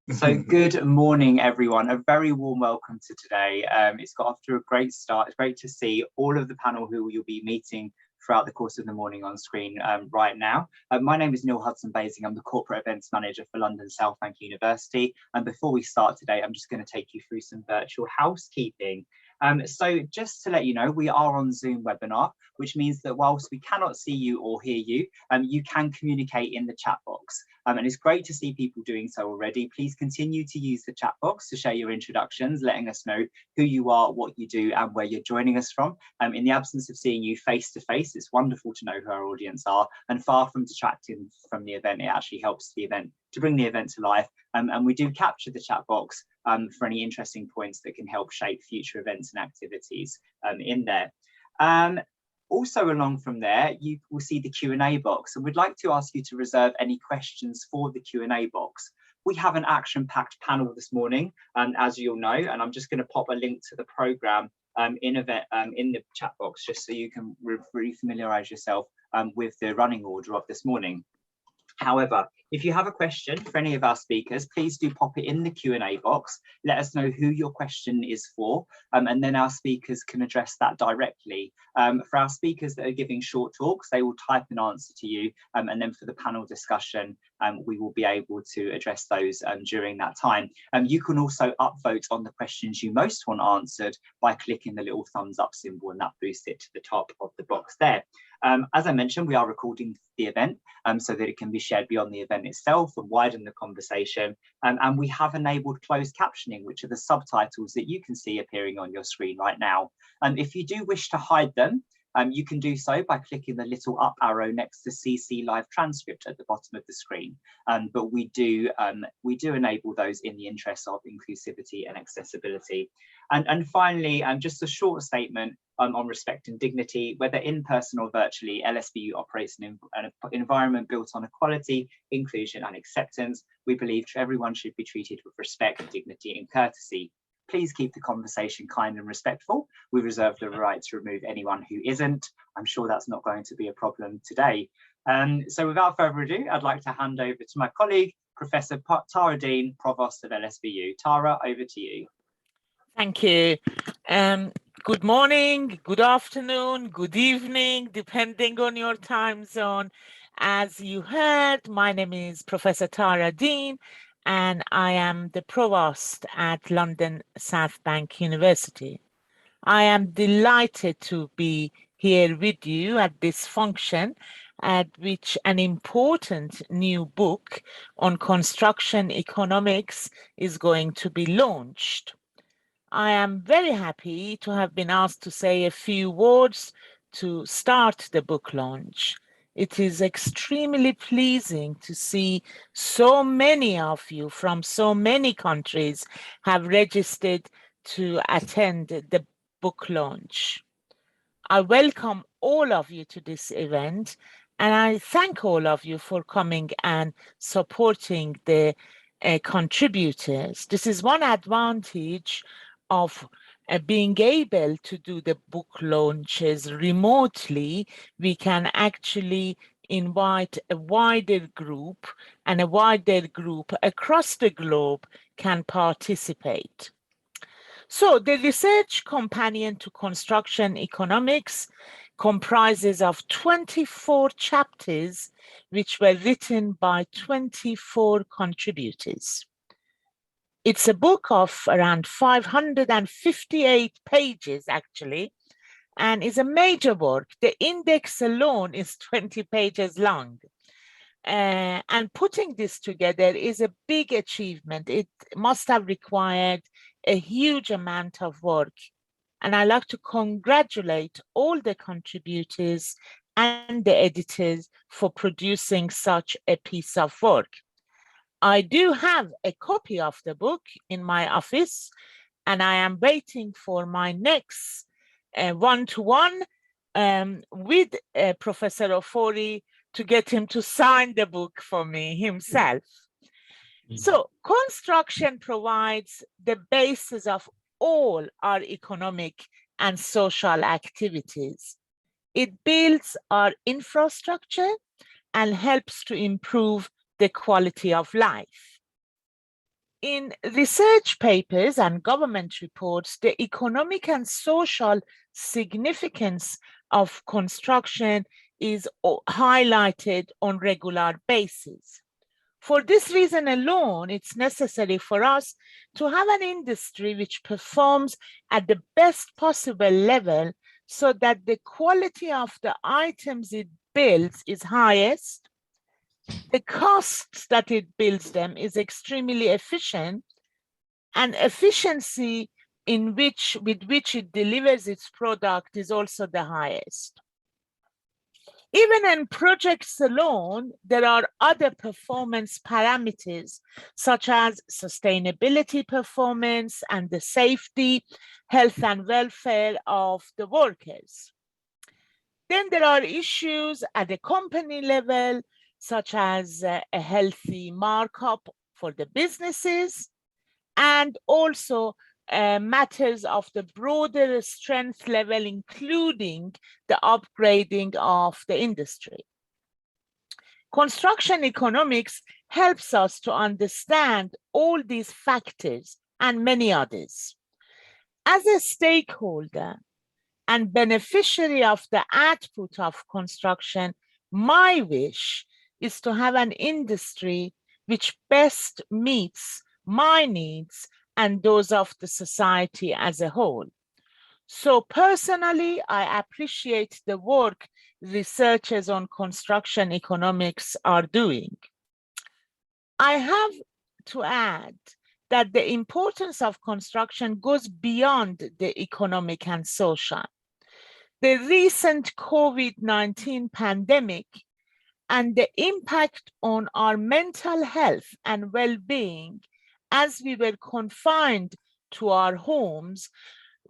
So good morning, everyone. A very warm welcome to today. It's got off to a great start. It's great to see all of the panel who you'll be meeting throughout the course of the morning on screen right now. My name is Neil Hudson-Basing. I'm the Corporate Events Manager for London South Bank University. And before we start today, I'm just going to take you through some virtual housekeeping. So just to let you know, we are on Zoom webinar, which means that whilst we cannot see you or hear you, you can communicate in the chat box. And it's great to see people doing so already. Please continue to use the chat box to share your introductions, letting us know who you are, what you do, and where you're joining us from. In the absence of seeing you face to face, it's wonderful to know who our audience are, and far from detracting from the event, it actually helps the event to bring the event to life. And we do capture the chat box for any interesting points that can help shape future events and activities in there. Also along from there, you will see the Q&A box, and we'd like to ask you to reserve any questions for the Q&A box. We have an action-packed panel this morning, as you'll know, and I'm just going to pop a link to the programme in the chat box, just so you can re-familiarise yourself with the running order of this morning. However, if you have a question for any of our speakers, please do pop it in the Q&A box. Let us know who your question is for, and then our speakers can address that directly. For our speakers that are giving short talks, they will type an answer to you, and then for the panel discussion, we will be able to address those during that time. You can also upvote on the questions you most want answered by clicking the little thumbs up symbol, and that boosts it to the top of the box there. As I mentioned, we are recording the event so that it can be shared beyond the event itself and widen the conversation. And we have enabled closed captioning, which are the subtitles that you can see appearing on your screen right now. And if you do wish to hide them, you can do so by clicking the little up arrow next to CC live transcript at the bottom of the screen. But we do enable those in the interest of inclusivity and accessibility. And finally, just a short statement on respect and dignity. Whether in person or virtually, LSBU operates an environment built on equality, inclusion and acceptance. We believe everyone should be treated with respect, dignity and courtesy. Please keep the conversation kind and respectful. We reserve the right to remove anyone who isn't. I'm sure that's not going to be a problem today. So without further ado, I'd like to hand over to my colleague, Professor Tara Dean, Provost of LSBU. Tara, over to you. Thank you. Good morning, good afternoon, good evening, depending on your time zone. As you heard, my name is Professor Tara Dean, and I am the Provost at London South Bank University. I am delighted to be here with you at this function at which an important new book on construction economics is going to be launched. I am very happy to have been asked to say a few words to start the book launch. It is extremely pleasing to see so many of you from so many countries have registered to attend the book launch. I welcome all of you to this event, and I thank all of you for coming and supporting the contributors. This is one advantage of being able to do the book launches remotely. We can actually invite a wider group, and a wider group across the globe can participate. So the research companion to construction economics comprises of 24 chapters which were written by 24 contributors. It's a book of around 558 pages, actually, and is a major work. The index alone is 20 pages long. And putting this together is a big achievement. It must have required a huge amount of work. And I'd like to congratulate all the contributors and the editors for producing such a piece of work. I do have a copy of the book in my office, and I am waiting for my next one-to-one with Professor Ofori to get him to sign the book for me himself. So construction provides the basis of all our economic and social activities. It builds our infrastructure and helps to improve the quality of life. In research papers and government reports, the economic and social significance of construction is highlighted on regular basis. For this reason alone, it's necessary for us to have an industry which performs at the best possible level so that the quality of the items it builds is highest, the costs that it builds them is extremely efficient, and efficiency with which it delivers its product is also the highest. Even in projects alone, there are other performance parameters such as sustainability performance and the safety, health and welfare of the workers. Then there are issues at the company level, such as a healthy markup for the businesses, and also matters of the broader strength level, including the upgrading of the industry. Construction economics helps us to understand all these factors and many others. As a stakeholder and beneficiary of the output of construction, my wish is to have an industry which best meets my needs and those of the society as a whole. So personally, I appreciate the work researchers on construction economics are doing. I have to add that the importance of construction goes beyond the economic and social. The recent COVID-19 pandemic and the impact on our mental health and well-being as we were confined to our homes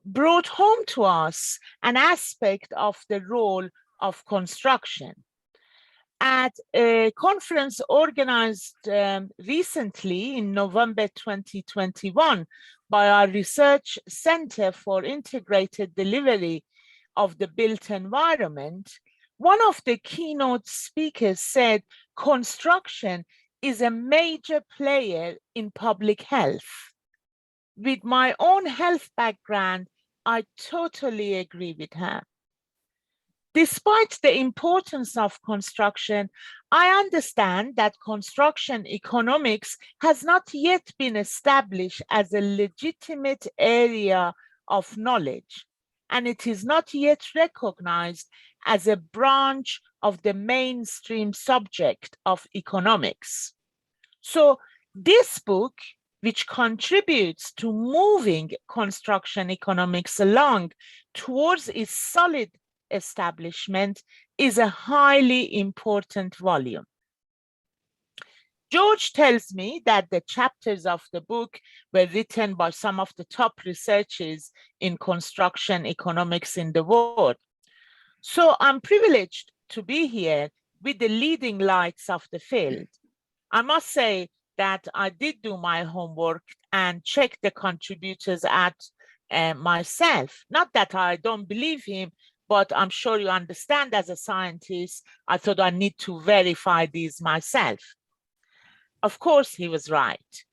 brought home to us an aspect of the role of construction. At a conference organized recently in November 2021 by our Research Center for Integrated Delivery of the Built Environment, one of the keynote speakers said, construction is a major player in public health. With my own health background, I totally agree with her. Despite the importance of construction, I understand that construction economics has not yet been established as a legitimate area of knowledge, and it is not yet recognized as a branch of the mainstream subject of economics. So this book, which contributes to moving construction economics along towards its solid establishment, is a highly important volume. George tells me that the chapters of the book were written by some of the top researchers in construction economics in the world. So I'm privileged to be here with the leading lights of the field. I must say that I did do my homework and check the contributors out myself. Not that I don't believe him, but I'm sure you understand as a scientist, I thought I need to verify these myself. Of course, he was right.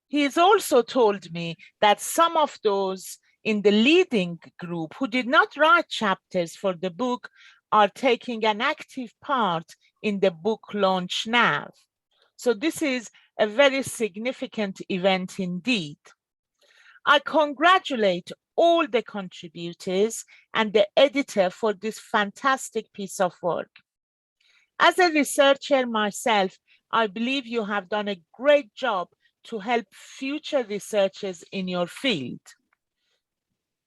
He has also told me that some of those in the leading group who did not write chapters for the book are taking an active part in the book launch now. So this is a very significant event indeed. I congratulate all the contributors and the editor for this fantastic piece of work. As a researcher myself, I believe you have done a great job to help future researchers in your field.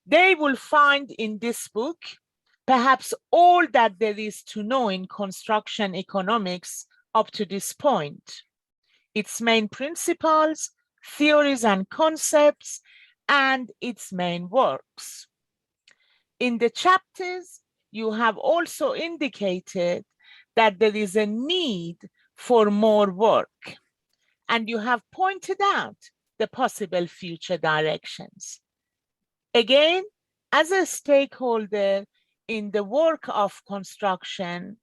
They will find in this book perhaps all that there is to know in construction economics up to this point, its main principles, theories and concepts, and its main works. In the chapters, you have also indicated that there is a need for more work, and you have pointed out the possible future directions. Again, as a stakeholder in the work of construction,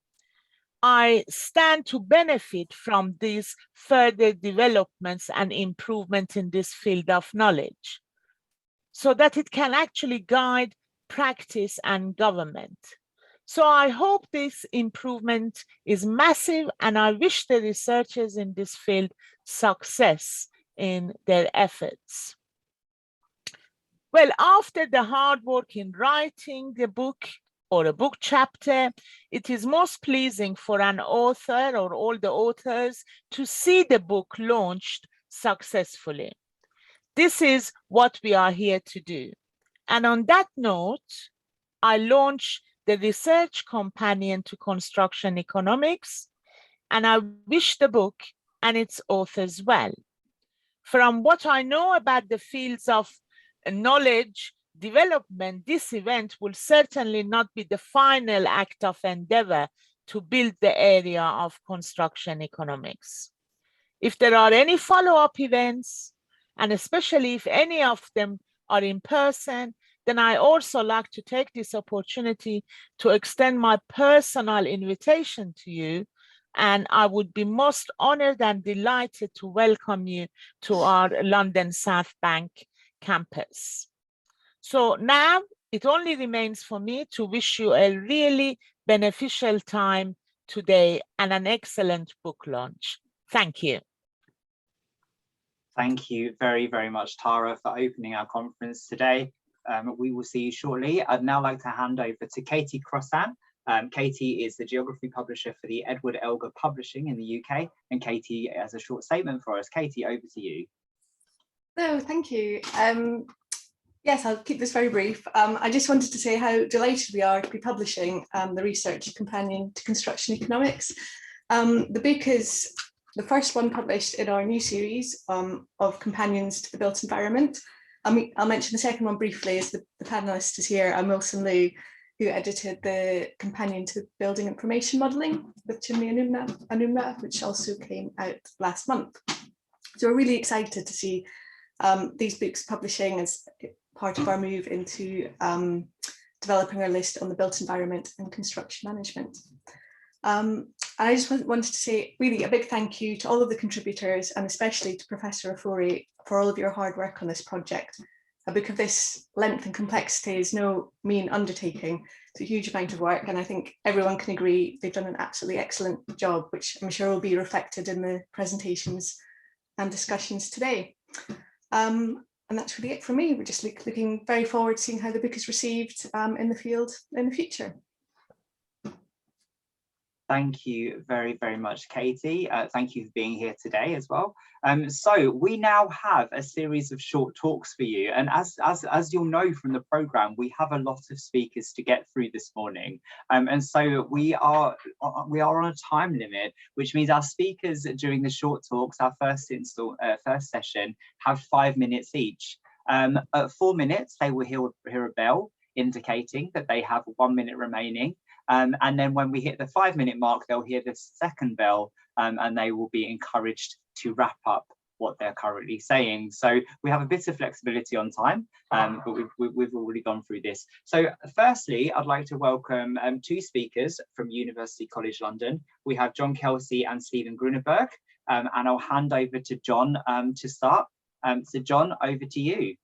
I stand to benefit from these further developments and improvement in this field of knowledge, so that it can actually guide practice and government. So I hope this improvement is massive, and I wish the researchers in this field success in their efforts. Well, after the hard work in writing the book or a book chapter, it is most pleasing for an author or all the authors to see the book launched successfully. This is what we are here to do. And on that note, I launch the research companion to construction economics, and I wish the book and its authors well. From what I know about the fields of knowledge development, this event will certainly not be the final act of endeavor to build the area of construction economics. If there are any follow-up events, and especially if any of them are in person, then I also like to take this opportunity to extend my personal invitation to you, and I would be most honored and delighted to welcome you to our London South Bank campus. So now it only remains for me to wish you a really beneficial time today and an excellent book launch. Thank you. Thank you very, very much, Tara, for opening our conference today. We will see you shortly. I'd now like to hand over to Katie Crossan. Katie is the geography publisher for the Edward Elgar Publishing in the UK, and Katie has a short statement for us. Katie, over to you. So, thank you. Yes, I'll keep this very brief. I just wanted to say how delighted we are to be publishing the Research Companion to Construction Economics. The book is the first one published in our new series of companions to the built environment. I'll mention the second one briefly as the panelist is here. I'm Wilson Liu, who edited the companion to building information modelling with Chimney Anumna, which also came out last month. So we're really excited to see these books publishing as part of our move into developing our list on the built environment and construction management. And I just wanted to say really a big thank you to all of the contributors, and especially to Professor Ofori for all of your hard work on this project. A book of this length and complexity is no mean undertaking. It's a huge amount of work, and I think everyone can agree they've done an absolutely excellent job, which I'm sure will be reflected in the presentations and discussions today. And that's really it for me. We're just looking very forward to seeing how the book is received in the field in the future. Thank you very, very much, Katie. Thank you for being here today as well. So we now have a series of short talks for you. And as you'll know from the programme, we have a lot of speakers to get through this morning. And so we are on a time limit, which means our speakers during the short talks, our first session, have 5 minutes each. At 4 minutes, they will hear a bell indicating that they have 1 minute remaining. And then when we hit the 5 minute mark, they'll hear the second bell, and they will be encouraged to wrap up what they're currently saying. So we have a bit of flexibility on time, but we've already gone through this. So firstly, I'd like to welcome 2 speakers from University College London. We have John Kelsey and Stephen Gruneberg, and I'll hand over to John to start. So John, over to you.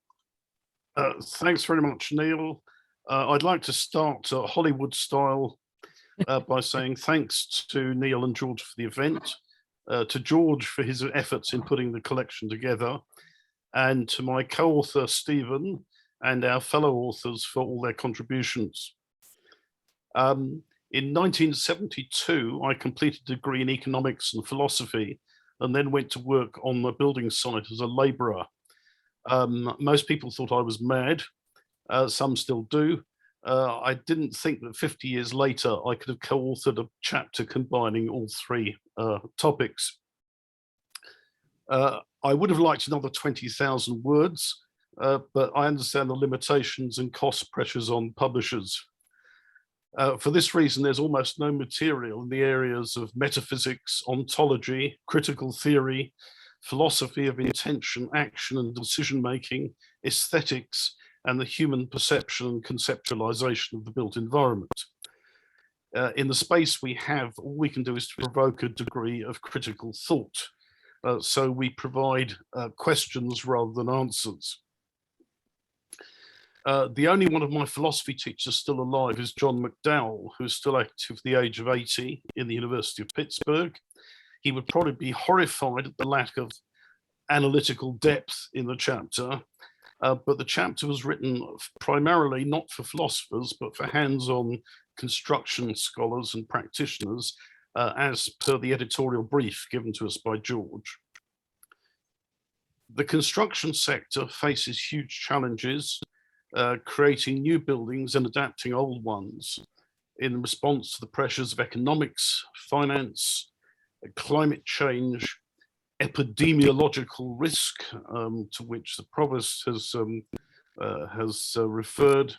Thanks very much, Neil. I'd like to start Hollywood style by saying thanks to Neil and George for the event, to George for his efforts in putting the collection together, and to my co-author Stephen and our fellow authors for all their contributions. In 1972, I completed a degree in economics and philosophy, and then went to work on the building site as a labourer. Most people thought I was mad. Some still do. I didn't think that 50 years later I could have co-authored a chapter combining all 3 topics. I would have liked another 20,000 words, but I understand the limitations and cost pressures on publishers. For this reason, there's almost no material in the areas of metaphysics, ontology, critical theory, philosophy of intention, action and decision-making, aesthetics, and the human perception and conceptualization of the built environment. In the space we have, all we can do is to provoke a degree of critical thought. So we provide questions rather than answers. The only one of my philosophy teachers still alive is John McDowell, who's still active at the age of 80 in the University of Pittsburgh. He would probably be horrified at the lack of analytical depth in the chapter, but the chapter was written primarily not for philosophers, but for hands-on construction scholars and practitioners, as per the editorial brief given to us by George. The construction sector faces huge challenges, creating new buildings and adapting old ones in response to the pressures of economics, finance, climate change, epidemiological risk, to which the provost has referred,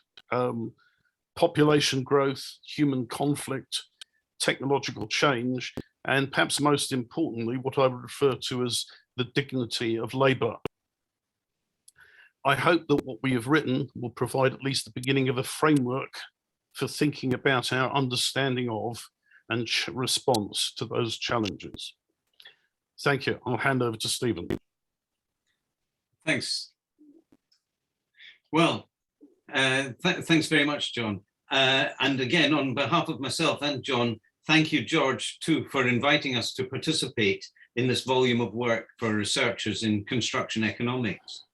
population growth, human conflict, technological change, and perhaps most importantly, what I would refer to as the dignity of labour. I hope that what we have written will provide at least the beginning of a framework for thinking about our understanding of and response to those challenges. Thank you. I'll hand over to Stephen. Thanks. Well, thanks very much, John. And again, on behalf of myself and John, thank you, George, too, for inviting us to participate in this volume of work for researchers in construction economics.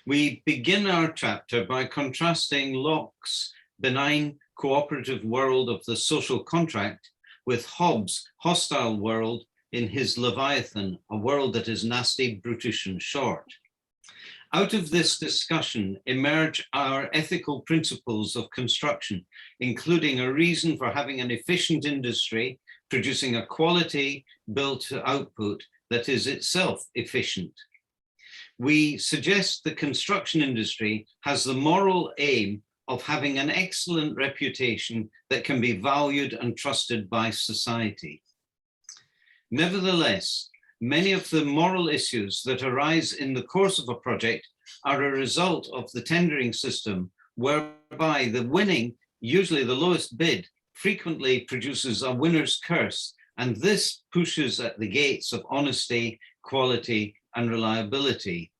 We begin our chapter by contrasting Locke's benign cooperative world of the social contract with Hobbes' hostile world in his Leviathan, a world that is nasty, brutish, and short. Out of this discussion emerge our ethical principles of construction, including a reason for having an efficient industry, producing a quality built output that is itself efficient. We suggest the construction industry has the moral aim of having an excellent reputation that can be valued and trusted by society. Nevertheless, many of the moral issues that arise in the course of a project are a result of the tendering system, whereby the winning, usually the lowest bid, frequently produces a winner's curse, and this pushes at the gates of honesty, quality, and reliability.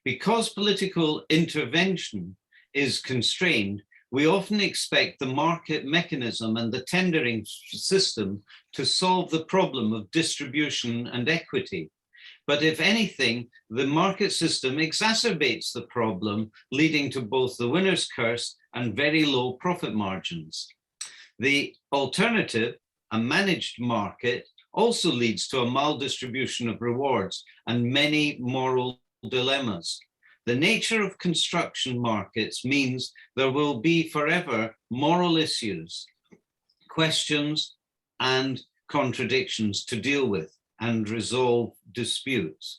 Because political intervention is constrained, we often expect the market mechanism and the tendering system to solve the problem of distribution and equity. But if anything, the market system exacerbates the problem, leading to both the winner's curse and very low profit margins. The alternative, a managed market, also leads to a maldistribution of rewards and many moral dilemmas. The nature of construction markets means there will be forever moral issues, questions, and contradictions to deal with and resolve disputes.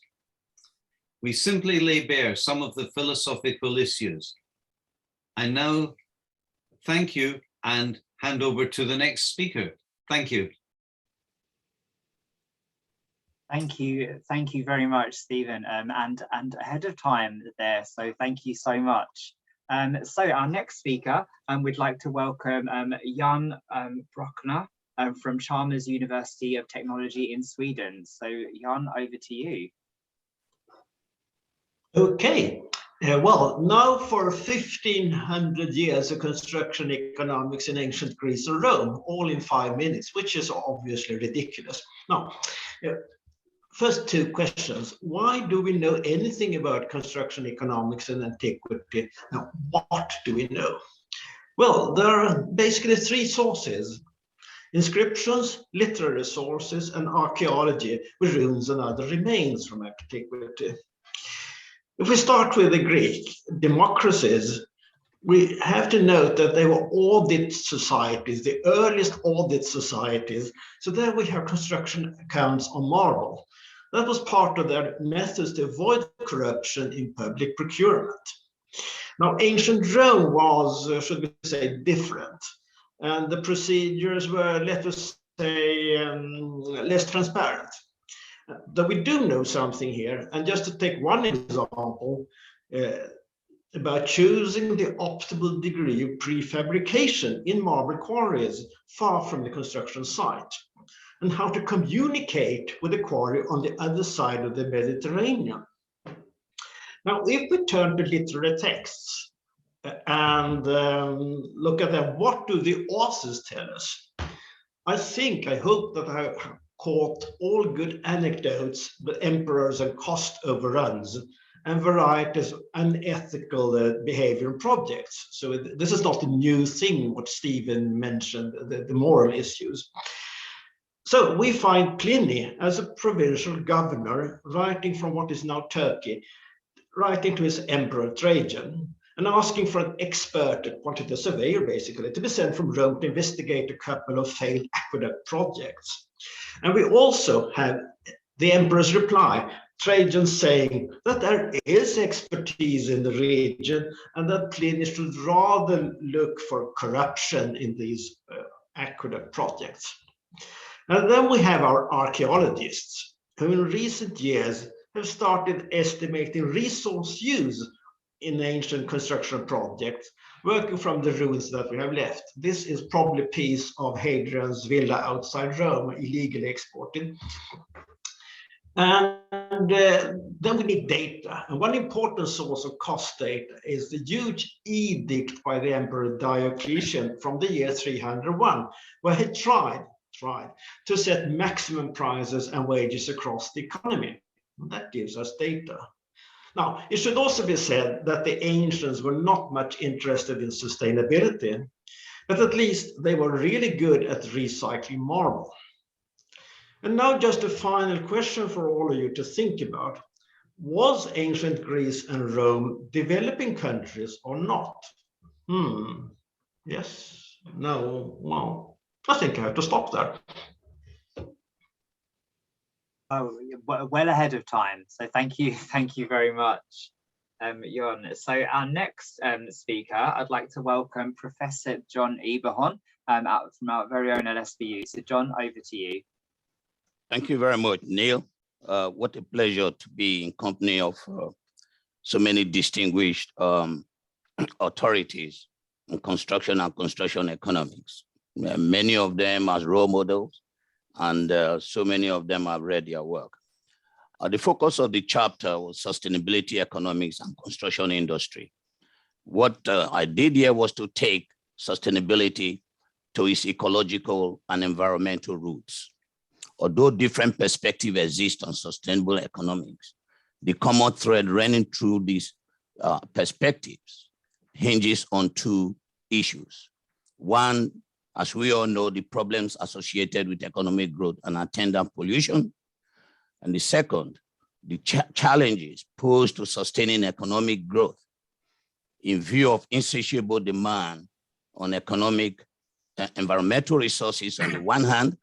We simply lay bare some of the philosophical issues. I now thank you and hand over to the next speaker. Thank you. Thank you very much, Stephen, and ahead of time there, so thank you so much. So our next speaker, we'd like to welcome Jan Brockner from Chalmers University of Technology in Sweden. So Jan, over to you. Okay, well, now for 1500 years of construction economics in ancient Greece and Rome, all in 5 minutes, which is obviously ridiculous. Now, first two questions. Why do we know anything about construction economics in antiquity? Now, what do we know? Well, there are basically three sources: inscriptions, literary sources, and archaeology with ruins and other remains from antiquity. If we start with the Greek democracies, we have to note that they were audit societies, the earliest audit societies. So there we have construction accounts on marble. That was part of their methods to avoid corruption in public procurement. Now, ancient Rome was, should we say, different. And the procedures were, let us say, less transparent. Though we do know something here, and just to take one example, about choosing the optimal degree of prefabrication in marble quarries far from the construction site, and how to communicate with the quarry on the other side of the Mediterranean. Now, if we turn to literary texts and look at them, what do the authors tell us? I hope that I caught all good anecdotes with emperors and cost overruns and varieties of unethical behavior in projects. So this is not a new thing, what Stephen mentioned, the moral issues. So we find Pliny as a provincial governor writing from what is now Turkey, writing to his emperor Trajan, and asking for an expert, a quantitative surveyor basically, to be sent from Rome to investigate a couple of failed aqueduct projects. And we also have the emperor's reply, Trajan saying that there is expertise in the region and that Pliny should rather look for corruption in these aqueduct projects. And then we have our archaeologists, who in recent years have started estimating resource use in ancient construction projects, working from the ruins that we have left. This is probably a piece of Hadrian's villa outside Rome, illegally exported. And then we need data. And one important source of cost data is the huge edict by the Emperor Diocletian from the year 301, where he tried to set maximum prices and wages across the economy. That gives us data. Now, it should also be said that the ancients were not much interested in sustainability, but at least they were really good at recycling marble. And now just a final question for all of you to think about. Was ancient Greece and Rome developing countries or not? Yes, no, well, I think I have to stop there. Oh, well ahead of time. So thank you very much, Jon. So our next speaker, I'd like to welcome Professor John Eberhan from our very own LSBU. So John, over to you. Thank you very much, Neil. What a pleasure to be in company of so many distinguished authorities in construction and construction economics. Many of them as role models, and so many of them have read their work. The focus of the chapter was sustainability, economics, and construction industry. What I did here was to take sustainability to its ecological and environmental roots. Although different perspectives exist on sustainable economics, the common thread running through these perspectives hinges on two issues. One, as we all know, the problems associated with economic growth and attendant pollution. And the second, the challenges posed to sustaining economic growth in view of insatiable demand on economic environmental resources on the one hand,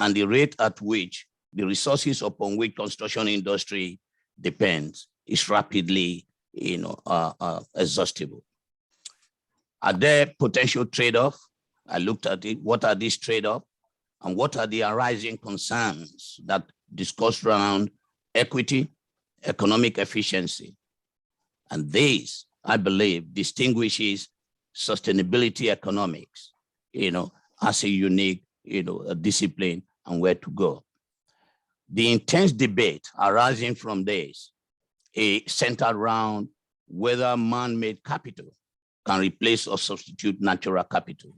and the rate at which the resources upon which construction industry depends is rapidly, exhaustible. Are there potential trade-offs? I looked at it. What are these trade-offs? And what are the arising concerns that discuss around equity, economic efficiency? And this, I believe, distinguishes sustainability economics, as a unique, a discipline and where to go. The intense debate arising from this is centered around whether man-made capital can replace or substitute natural capital.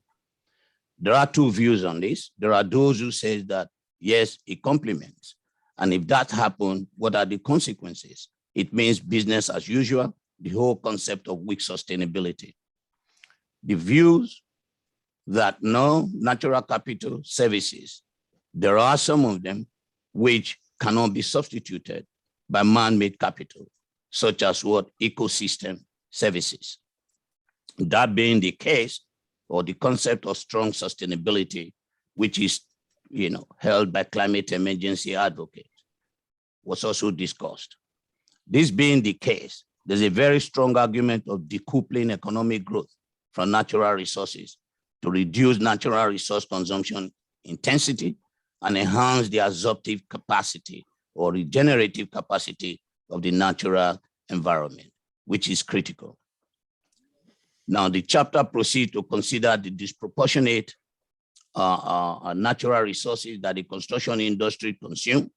There are two views on this. There are those who say that, yes, it complements. And if that happens, what are the consequences? It means business as usual, the whole concept of weak sustainability. The views that no, natural capital services, there are some of them which cannot be substituted by man-made capital, such as what ecosystem services. That being the case, or the concept of strong sustainability, which is held by climate emergency advocates, was also discussed. This being the case, there's a very strong argument of decoupling economic growth from natural resources to reduce natural resource consumption intensity and enhance the absorptive capacity or regenerative capacity of the natural environment, which is critical. Now, the chapter proceeds to consider the disproportionate natural resources that the construction industry consume,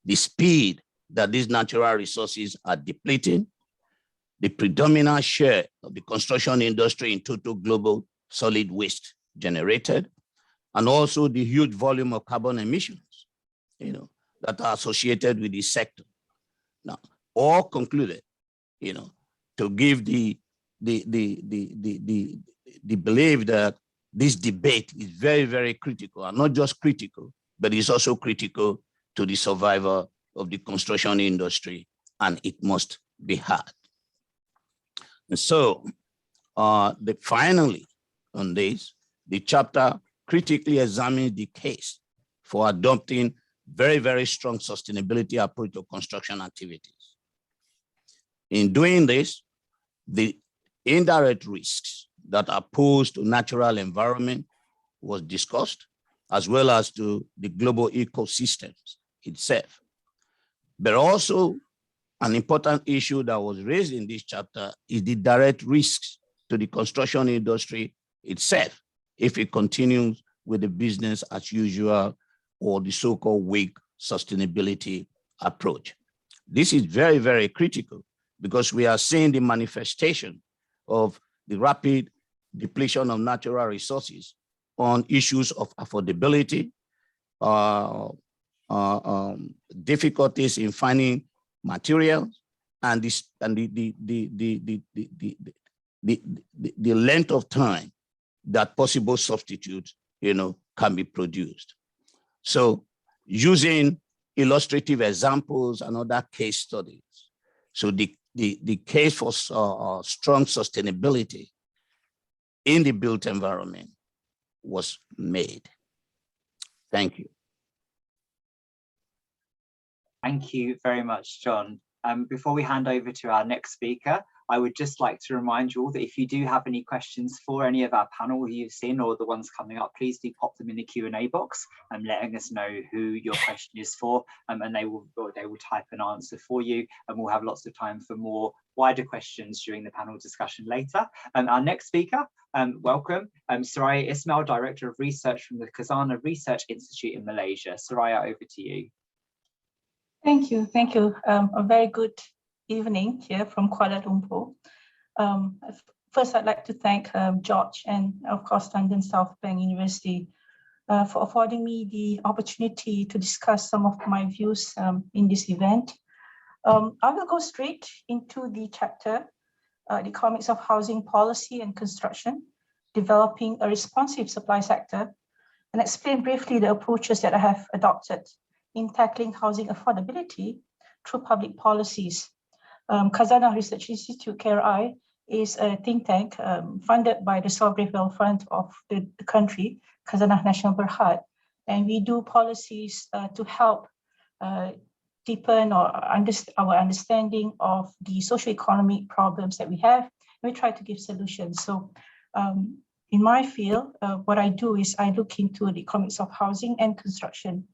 the speed that these natural resources are depleting, the predominant share of the construction industry in total global solid waste generated, and also the huge volume of carbon emissions, that are associated with this sector. Now, all concluded, to give the belief that this debate is very, very critical, and not just critical, but it's also critical to the survival of the construction industry, and it must be had. And so, finally, on this, the chapter critically examines the case for adopting very, very strong sustainability approach to construction activities. In doing this, the indirect risks that are posed to natural environment was discussed, as well as to the global ecosystems itself. But also, an important issue that was raised in this chapter is the direct risks to the construction industry itself if it continues with the business as usual or the so-called weak sustainability approach. This is very, very critical because we are seeing the manifestation of the rapid depletion of natural resources on issues of affordability, difficulties in finding materials, and the length of time that possible substitutes, can be produced. So, using illustrative examples and other case studies, so the case for strong sustainability in the built environment was made. Thank you. Thank you very much, John. Before we hand over to our next speaker, I would just like to remind you all that if you do have any questions for any of our panel you've seen or the ones coming up, please do pop them in the Q&A box and letting us know who your question is for, and they will type an answer for you, and we'll have lots of time for more wider questions during the panel discussion later. Our next speaker, welcome, Soraya Ismail, Director of Research from the Khazanah Research Institute in Malaysia. Soraya, over to you. Thank you. A very good evening here from Kuala Lumpur. First, I'd like to thank George and, of course, London South Bank University for affording me the opportunity to discuss some of my views in this event. I will go straight into the chapter, the economics of housing policy and construction, developing a responsive supply sector, and explain briefly the approaches that I have adopted in tackling housing affordability through public policies. Khazanah Research Institute, KRI, is a think tank funded by the Sovereign Wealth Fund of the country, Khazanah Nasional Berhad, and we do policies to help deepen our understanding of the socioeconomic problems that we have. We try to give solutions. So in my field, what I do is I look into the economics of housing and construction.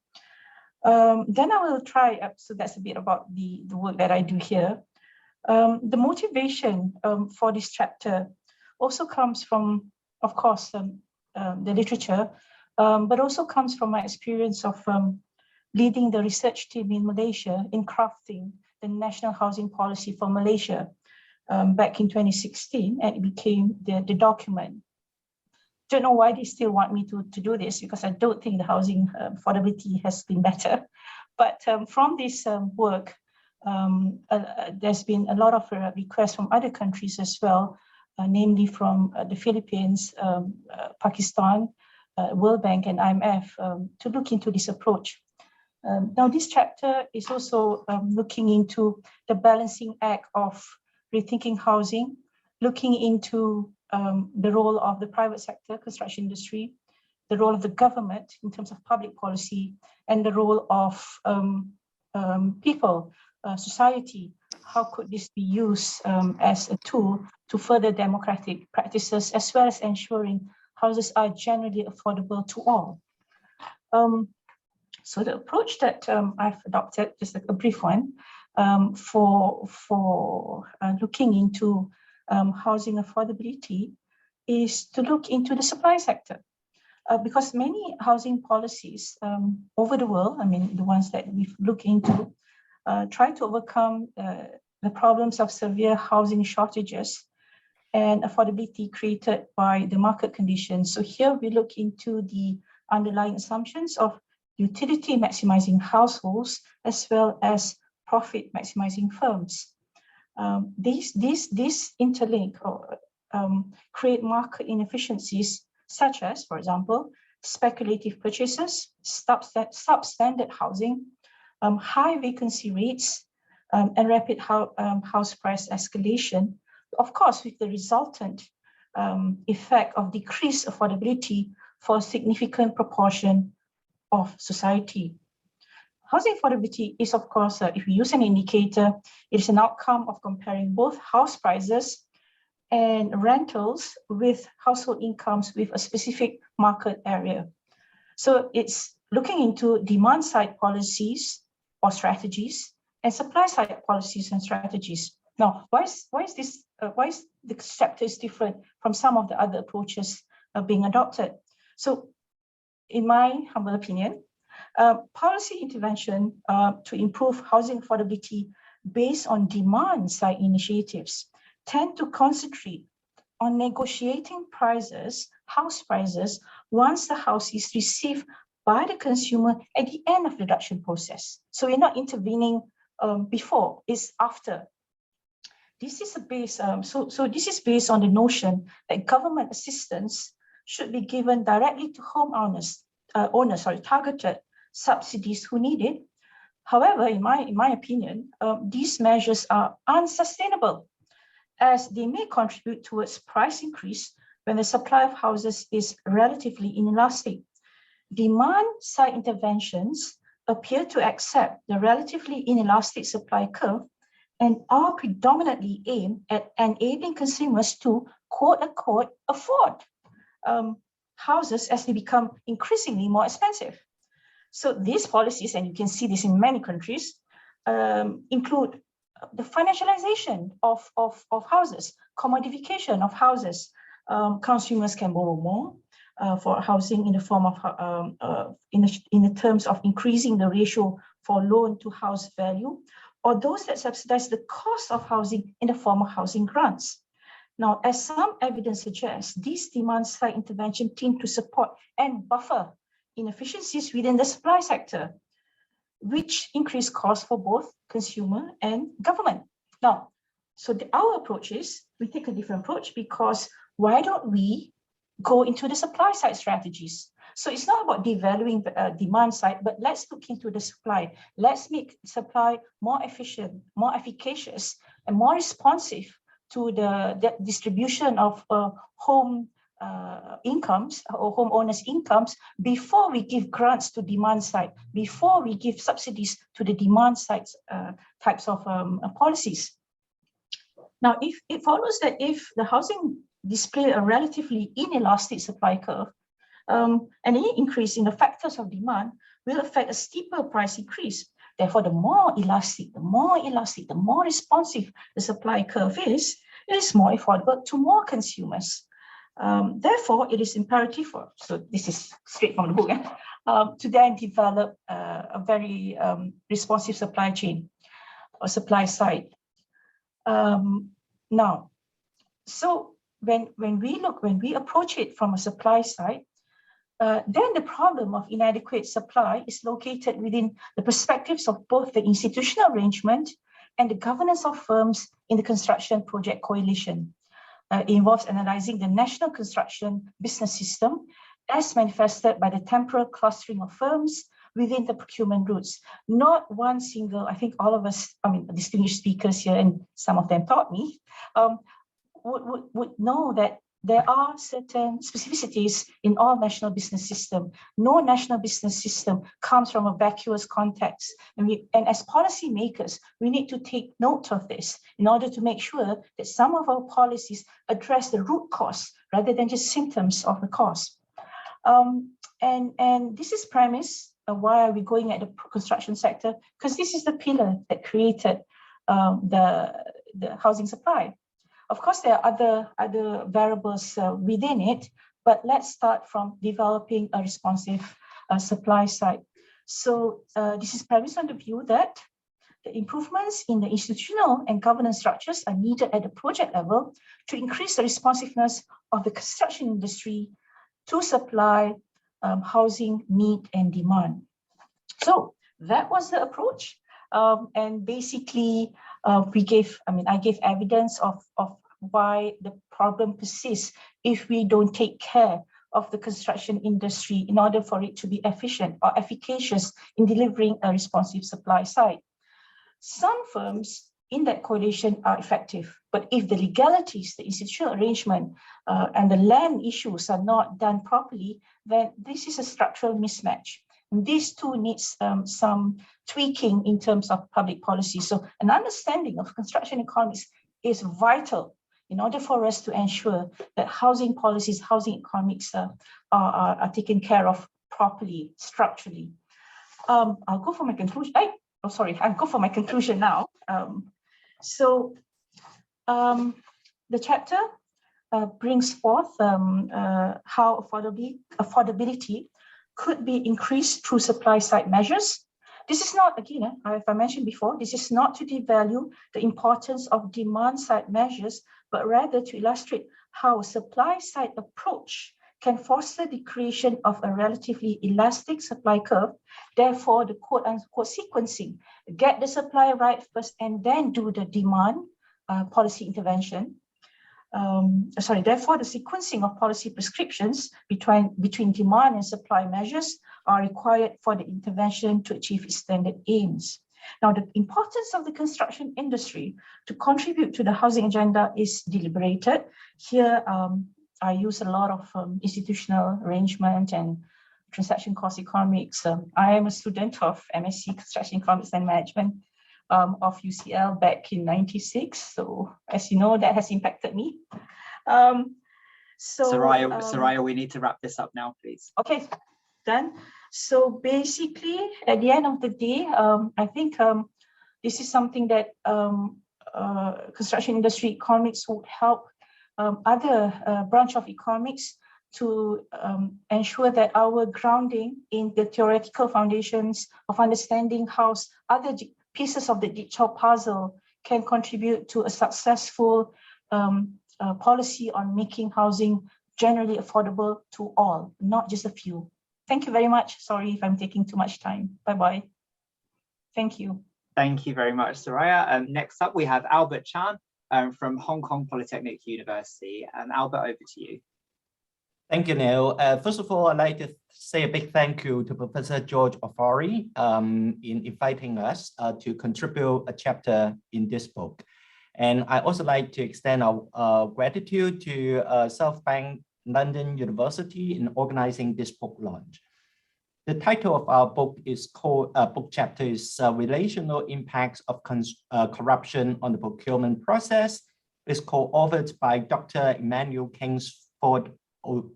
Then I will try, so that's a bit about the work that I do here. The motivation for this chapter also comes from, of course, the literature, but also comes from my experience of leading the research team in Malaysia in crafting the National Housing Policy for Malaysia back in 2016, and it became the document. Don't know why they still want me to do this, because I don't think the housing affordability has been better. But from this work, there's been a lot of requests from other countries as well, namely from the Philippines, Pakistan, World Bank and IMF to look into this approach. Now this chapter is also looking into the balancing act of rethinking housing, looking into the role of the private sector, construction industry, the role of the government in terms of public policy, and the role of people, society. How could this be used as a tool to further democratic practices, as well as ensuring houses are generally affordable to all? So the approach that I've adopted, just a brief one, for looking into housing affordability is to look into the supply sector. Because many housing policies over the world, I mean, the ones that we've looked into, try to overcome the problems of severe housing shortages and affordability created by the market conditions. So here we look into the underlying assumptions of utility maximizing households as well as profit maximizing firms. These interlink or create market inefficiencies, such as, for example, speculative purchases, substandard housing, high vacancy rates, and rapid house price escalation, of course, with the resultant effect of decreased affordability for a significant proportion of society. Housing affordability is, of course, if we use an indicator, it is an outcome of comparing both house prices and rentals with household incomes with a specific market area. So it's looking into demand side policies or strategies and supply side policies and strategies. Now, why is the chapter is different from some of the other approaches being adopted? So, in my humble opinion, policy intervention to improve housing affordability based on demand side initiatives tend to concentrate on negotiating prices, house prices, once the house is received by the consumer at the end of the production process. So we're not intervening before, it's after. This is based, this is based on the notion that government assistance should be given directly to homeowners, targeted subsidies who need it. However, in my opinion, these measures are unsustainable, as they may contribute towards price increase when the supply of houses is relatively inelastic. Demand side interventions appear to accept the relatively inelastic supply curve and are predominantly aimed at enabling consumers to, quote unquote, afford houses as they become increasingly more expensive. So these policies, and you can see this in many countries, include the financialization of houses, commodification of houses. Consumers can borrow more for housing in the form of in the terms of increasing the ratio for loan to house value, or those that subsidize the cost of housing in the form of housing grants. Now, as some evidence suggests, these demand-side intervention tend to support and buffer inefficiencies within the supply sector, which increase costs for both consumer and government. Now, so our approach is, we take a different approach, because why don't we go into the supply side strategies? So it's not about devaluing the demand side, but let's look into the supply. Let's make supply more efficient, more efficacious, and more responsive to the distribution of home incomes or homeowners' incomes before we give grants to demand side, before we give subsidies to the demand side types of policies. Now, if it follows that if the housing display a relatively inelastic supply curve, any increase in the factors of demand will affect a steeper price increase. Therefore, the more elastic, the more responsive the supply curve is, it is more affordable to more consumers. Therefore, it is imperative for, so this is straight from the book, to then develop a very responsive supply chain or supply side. Now, so when we approach it from a supply side, then the problem of inadequate supply is located within the perspectives of both the institutional arrangement and the governance of firms in the construction project coalition. It involves analyzing the national construction business system as manifested by the temporal clustering of firms within the procurement routes. Not one single, I think all of us, I mean, distinguished speakers here, and some of them taught me, would know that there are certain specificities in all national business system. No national business system comes from a vacuous context. And as policymakers, we need to take note of this in order to make sure that some of our policies address the root cause rather than just symptoms of the cause. And this is premise why are we going at the construction sector? Because this is the pillar that created the housing supply. Of course, there are other variables within it, but let's start from developing a responsive supply side. So this is premised on the view that the improvements in the institutional and governance structures are needed at the project level to increase the responsiveness of the construction industry to supply housing need and demand. So that was the approach. And basically, I gave evidence of why the problem persists if we don't take care of the construction industry in order for it to be efficient or efficacious in delivering a responsive supply side. Some firms in that coalition are effective, but if the legalities, the institutional arrangement, and the land issues are not done properly, then this is a structural mismatch. And these two needs some tweaking in terms of public policy. So an understanding of construction economics is vital in order for us to ensure that housing policies, housing economics are taken care of properly, structurally. I'll go for my conclusion. I'll go for my conclusion now. The chapter brings forth how affordability could be increased through supply side measures. This is not, again, as I mentioned before, this is not to devalue the importance of demand side measures, but rather to illustrate how a supply side approach can foster the creation of a relatively elastic supply curve. Therefore, the quote unquote sequencing, get the supply right first and then do the demand policy intervention. Therefore, the sequencing of policy prescriptions between demand and supply measures are required for the intervention to achieve its standard aims. Now, the importance of the construction industry to contribute to the housing agenda is deliberated. Here, I use a lot of institutional arrangement and transaction cost economics. I am a student of MSc Construction Economics and Management of UCL back in '96. So as you know, that has impacted me. Soraya, we need to wrap this up now, please. Okay, done. So basically, at the end of the day, I think this is something that construction industry economics would help other branch of economics to ensure that our grounding in the theoretical foundations of understanding how other pieces of the jigsaw puzzle can contribute to a successful policy on making housing generally affordable to all, not just a few. Thank you very much. Sorry if I'm taking too much time. Bye-bye. Thank you. Thank you very much, Soraya. Next up, we have Albert Chan from Hong Kong Polytechnic University. Albert, over to you. Thank you, Neil. First of all, I'd like to say a big thank you to Professor George Ofori in inviting us to contribute a chapter in this book. And I also like to extend our gratitude to South Bank London University in organizing this book launch. The title of our book is called, book chapter is Relational Impacts of Corruption on the Procurement Process. It's co-authored by Dr. Emmanuel Kingsford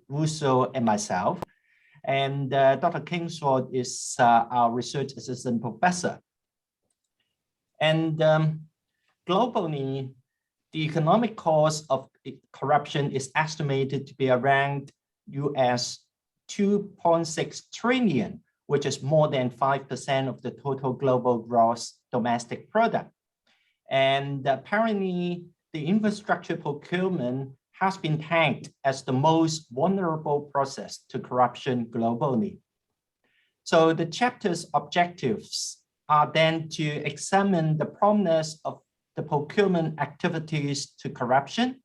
Russo and myself. And Dr. Kingsford is our research assistant professor. And globally, the economic cost of corruption is estimated to be around US 2.6 trillion, which is more than 5% of the total global gross domestic product. And apparently, the infrastructure procurement has been tagged as the most vulnerable process to corruption globally. So the chapter's objectives are then to examine the prominence of the procurement activities to corruption,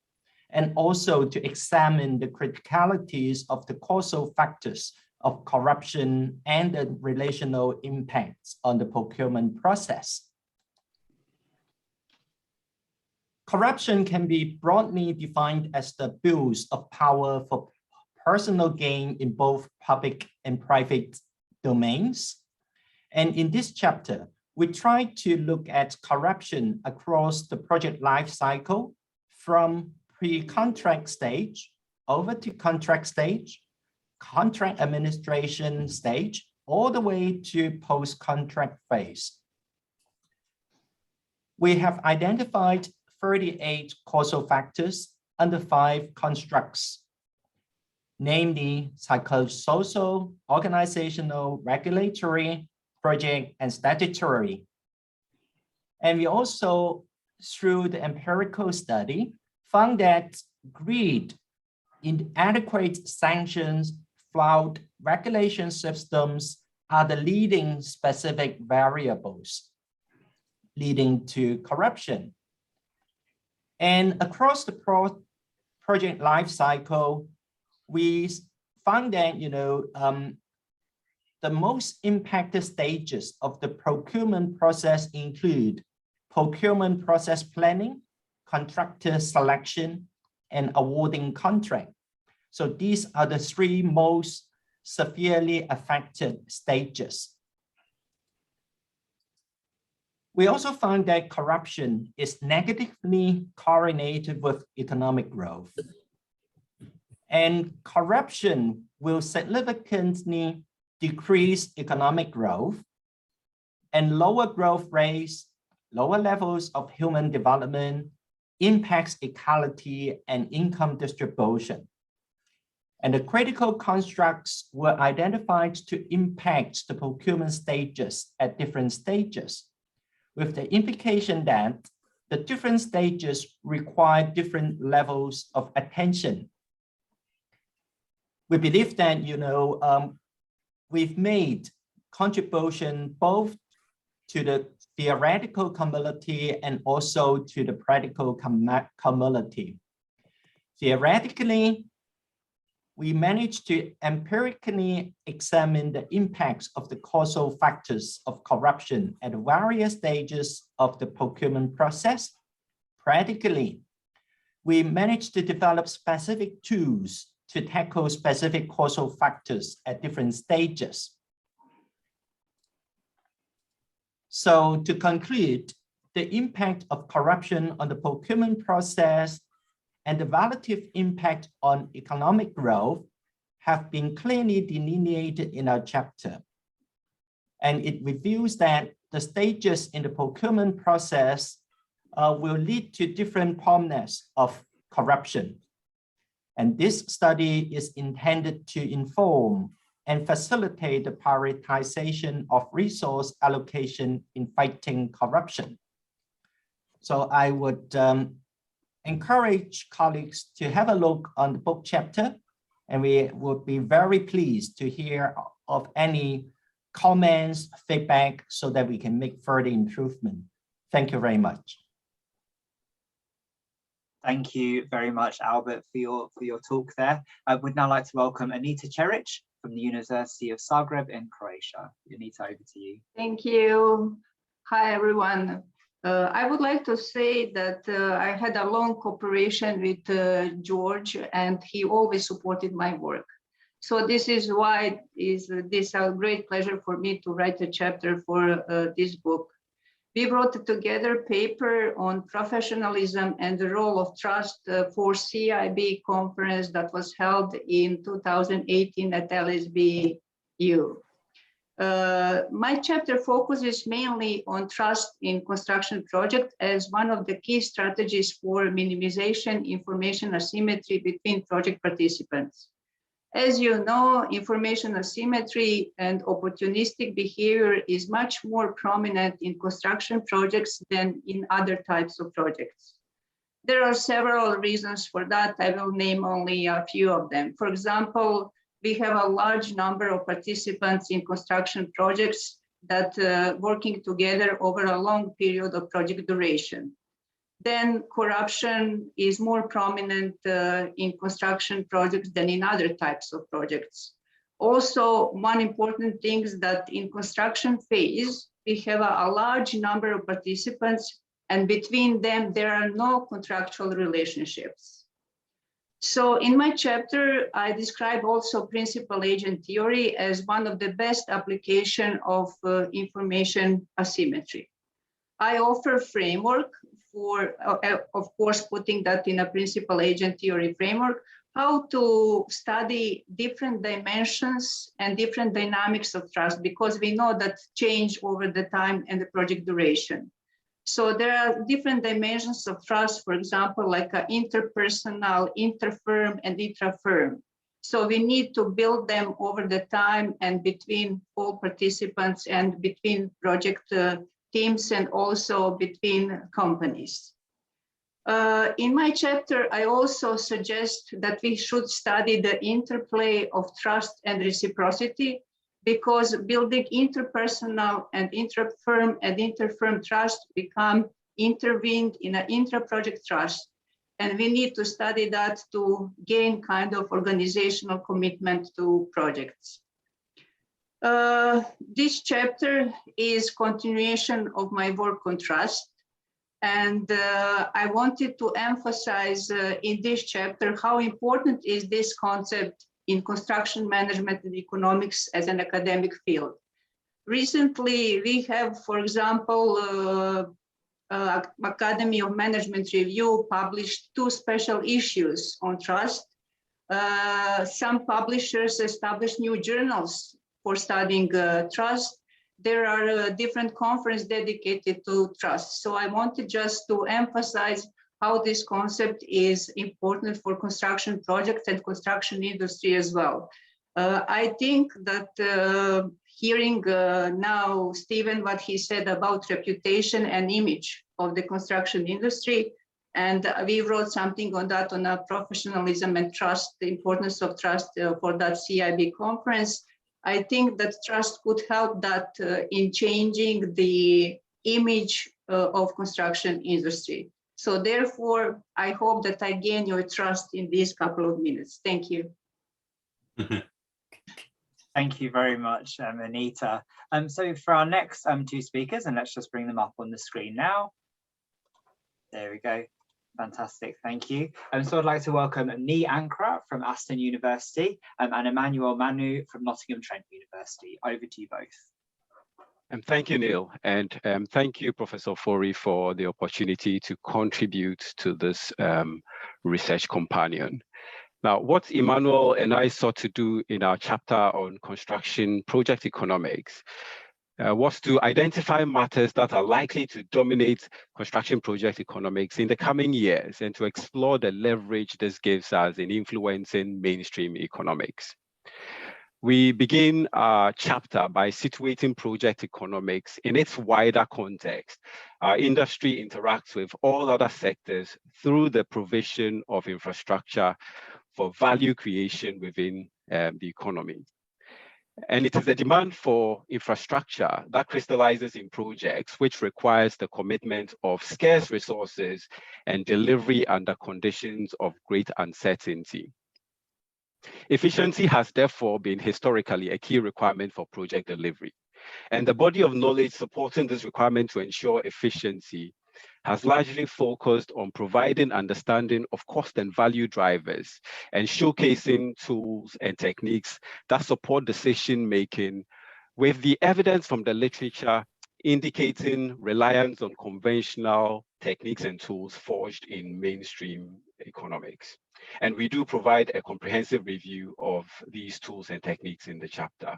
and also to examine the criticalities of the causal factors of corruption and the relational impacts on the procurement process. Corruption can be broadly defined as the abuse of power for personal gain in both public and private domains. And in this chapter, we try to look at corruption across the project life cycle from pre-contract stage over to contract stage, contract administration stage, all the way to post-contract phase. We have identified 38 causal factors under 5 constructs, namely psychosocial, organizational, regulatory, project, and statutory. And we also, through the empirical study, found that greed, inadequate sanctions, flawed regulation systems are the leading specific variables leading to corruption. And across the project life cycle, we found that the most impacted stages of the procurement process include procurement process planning, contractor selection, and awarding contract. So these are the 3 most severely affected stages. We also found that corruption is negatively correlated with economic growth. And corruption will significantly decrease economic growth, and lower growth rates, lower levels of human development impacts equality and income distribution. And the critical constructs were identified to impact the procurement stages at different stages, with the implication that the different stages require different levels of attention. We believe that, we've made contribution both to the theoretical community and also to the practical community. Theoretically, we managed to empirically examine the impacts of the causal factors of corruption at various stages of the procurement process. Practically, we managed to develop specific tools to tackle specific causal factors at different stages. So to conclude, the impact of corruption on the procurement process and the relative impact on economic growth have been clearly delineated in our chapter. And it reveals that the stages in the procurement process will lead to different prominence of corruption. And this study is intended to inform and facilitate the prioritization of resource allocation in fighting corruption. So I would encourage colleagues to have a look on the book chapter, and we would be very pleased to hear of any comments, feedback, so that we can make further improvement. Thank you very much. Thank you very much, Albert, for your talk there. I would now like to welcome Anita Čerić from the University of Zagreb in Croatia. Anita, over to you. Thank you. Hi, everyone. I would like to say that I had a long cooperation with George, and he always supported my work. So this is why this a great pleasure for me to write a chapter for this book. We brought together a paper on professionalism and the role of trust for CIB conference that was held in 2018 at LSBU. My chapter focuses mainly on trust in construction project as one of the key strategies for minimization information asymmetry between project participants. As you know, information asymmetry and opportunistic behavior is much more prominent in construction projects than in other types of projects. There are several reasons for that. I will name only a few of them. For example, we have a large number of participants in construction projects that working together over a long period of project duration. Then corruption is more prominent in construction projects than in other types of projects. Also, one important thing is that in construction phase, we have a large number of participants, and between them, there are no contractual relationships. So in my chapter, I describe also principal agent theory as one of the best application of information asymmetry. I offer framework for, of course, putting that in a principal agent theory framework, how to study different dimensions and different dynamics of trust, because we know that change over the time and the project duration. So there are different dimensions of trust, for example, like interpersonal, interfirm, and intrafirm. So we need to build them over the time and between all participants and between project teams and also between companies. In my chapter, I also suggest that we should study the interplay of trust and reciprocity, because building interpersonal and interfirm trust become intervened in an intra-project trust. And we need to study that to gain kind of organizational commitment to projects. This chapter is continuation of my work on trust. And I wanted to emphasize in this chapter how important is this concept in construction management and economics as an academic field. Recently, we have, for example, Academy of Management Review published 2 special issues on trust. Some publishers established new journals for studying trust. There are different conferences dedicated to trust. So I wanted just to emphasize how this concept is important for construction projects and construction industry as well. I think that hearing now Stephen, what he said about reputation and image of the construction industry, and we wrote something on that on our professionalism and trust, the importance of trust for that CIB conference. I think that trust could help that in changing the image of construction industry. So therefore, I hope that I gain your trust in these couple of minutes. Thank you. Thank you very much, Anita. So for our next 2 speakers, and let's just bring them up on the screen now. There we go. Fantastic, thank you. So I'd like to welcome Nii Ankara from Aston University and Emmanuel Manu from Nottingham Trent University. Over to you both. Thank you, Neil, and thank you, Professor Ofori, for the opportunity to contribute to this research companion. Now, what Emmanuel and I sought to do in our chapter on construction project economics was to identify matters that are likely to dominate construction project economics in the coming years and to explore the leverage this gives us in influencing mainstream economics. We begin our chapter by situating project economics in its wider context. Our industry interacts with all other sectors through the provision of infrastructure for value creation within the economy. And it is the demand for infrastructure that crystallizes in projects, which requires the commitment of scarce resources and delivery under conditions of great uncertainty. Efficiency has therefore been historically a key requirement for project delivery. And the body of knowledge supporting this requirement to ensure efficiency has largely focused on providing understanding of cost and value drivers and showcasing tools and techniques that support decision-making, with the evidence from the literature indicating reliance on conventional techniques and tools forged in mainstream economics. And we do provide a comprehensive review of these tools and techniques in the chapter.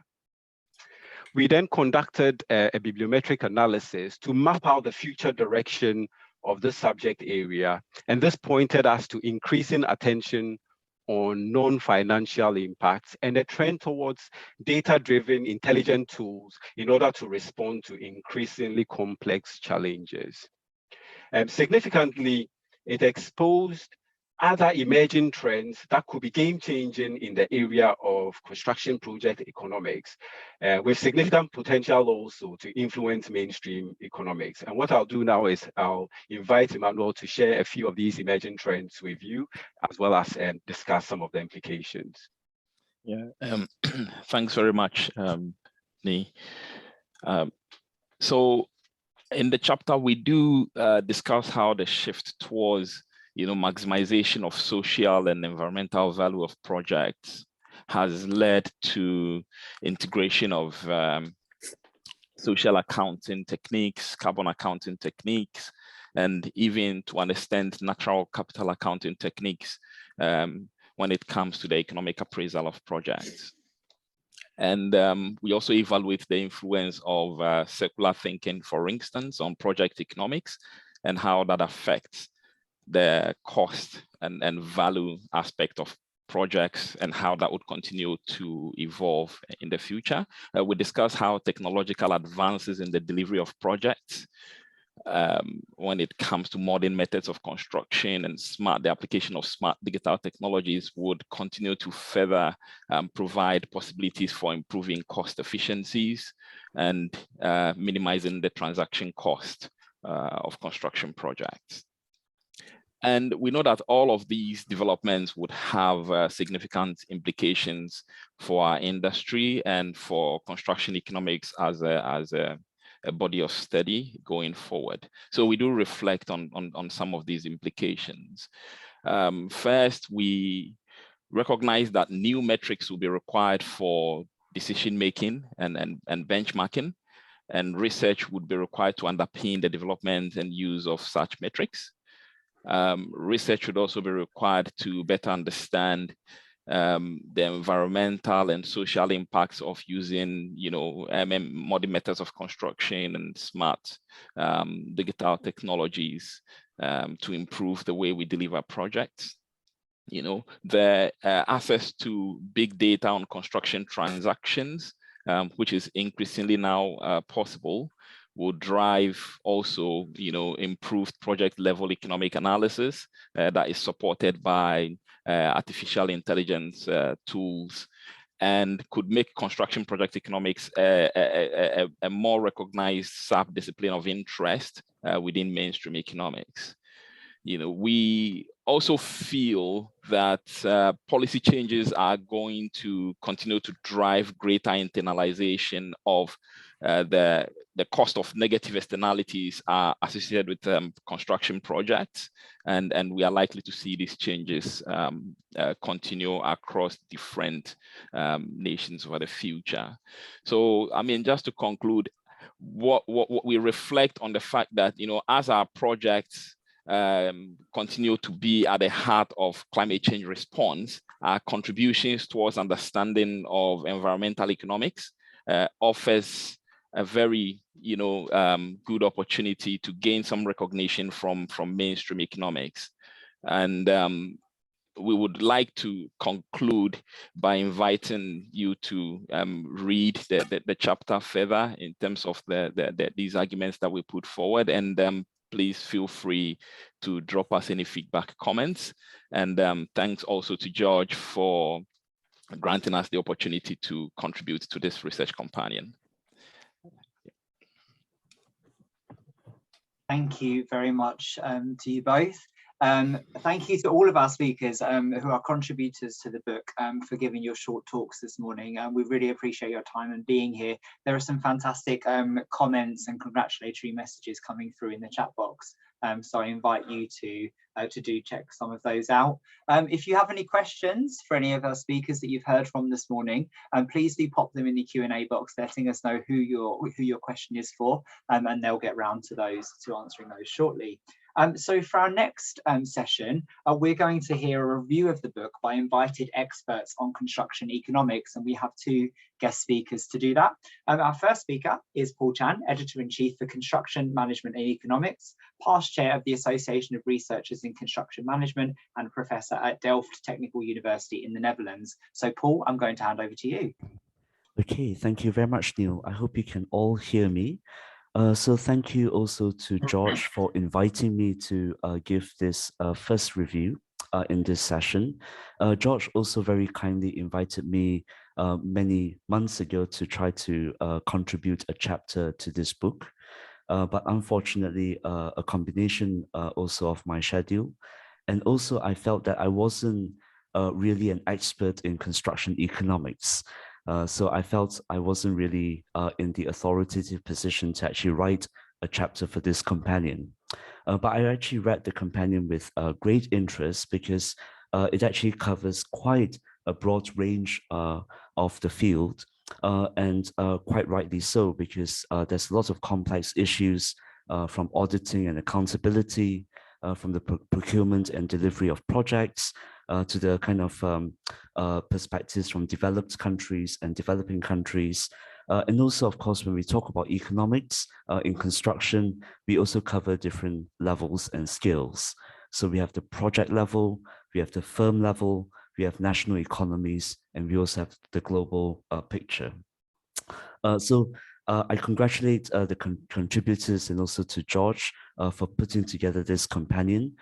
We then conducted a bibliometric analysis to map out the future direction of this subject area. And this pointed us to increasing attention on non-financial impacts and a trend towards data-driven intelligent tools in order to respond to increasingly complex challenges. Significantly, it exposed other emerging trends that could be game-changing in the area of construction project economics, with significant potential also to influence mainstream economics. And what I'll do now is I'll invite Emmanuel to share a few of these emerging trends with you, as well as discuss some of the implications. Yeah, thanks very much, Nii. So in the chapter, we do discuss how the shift towards maximization of social and environmental value of projects has led to integration of social accounting techniques, carbon accounting techniques, and even to an extent, natural capital accounting techniques when it comes to the economic appraisal of projects. And we also evaluate the influence of circular thinking, for instance, on project economics and how that affects the cost and value aspect of projects and how that would continue to evolve in the future. We discuss how technological advances in the delivery of projects when it comes to modern methods of construction and the application of smart digital technologies would continue to further provide possibilities for improving cost efficiencies and minimizing the transaction cost of construction projects. And we know that all of these developments would have significant implications for our industry and for construction economics as a body of study going forward. So we do reflect on some of these implications. First, we recognize that new metrics will be required for decision-making and benchmarking, and research would be required to underpin the development and use of such metrics. Research should also be required to better understand the environmental and social impacts of using, modern methods of construction and smart digital technologies to improve the way we deliver projects. The access to big data on construction transactions, which is increasingly now possible, will drive also, improved project level economic analysis that is supported by artificial intelligence tools, and could make construction project economics a more recognized sub-discipline of interest within mainstream economics. We also feel that policy changes are going to continue to drive greater internalization of the cost of negative externalities are associated with construction projects, and we are likely to see these changes continue across different nations over the future. So, just to conclude, what we reflect on the fact that, as our projects continue to be at the heart of climate change response, our contributions towards understanding of environmental economics offers a very good opportunity to gain some recognition from mainstream economics. And we would like to conclude by inviting you to read the chapter further in terms of these arguments that we put forward, and please feel free to drop us any feedback, comments. And thanks also to George for granting us the opportunity to contribute to this research companion. Thank you very much to you both. Thank you to all of our speakers who are contributors to the book for giving your short talks this morning. We really appreciate your time and being here. There are some fantastic comments and congratulatory messages coming through in the chat box. So I invite you to do check some of those out. If you have any questions for any of our speakers that you've heard from this morning, please do pop them in the Q&A box, letting us know who your question is for, and they'll get round to answering those shortly. So for our next session, we're going to hear a review of the book by invited experts on construction economics, and we have two guest speakers to do that. Our first speaker is Paul Chan, Editor-in-Chief for Construction Management and Economics, past chair of the Association of Researchers in Construction Management, and professor at Delft Technical University in the Netherlands. So Paul, I'm going to hand over to you. Okay, thank you very much, Neil. I hope you can all hear me. So thank you also to George for inviting me to give this first review in this session. George also very kindly invited me many months ago to try to contribute a chapter to this book. But unfortunately, a combination also of my schedule. And also I felt that I wasn't really an expert in construction economics. So I felt I wasn't really in the authoritative position to actually write a chapter for this companion. But I actually read the companion with great interest because it actually covers quite a broad range of the field, and quite rightly so, because there's lots of complex issues from auditing and accountability, from the procurement and delivery of projects, to the kind of perspectives from developed countries and developing countries. And also, of course, when we talk about economics in construction, we also cover different levels and scales. So we have the project level, we have the firm level, we have national economies, and we also have the global picture. I congratulate the contributors and also to George for putting together this companion,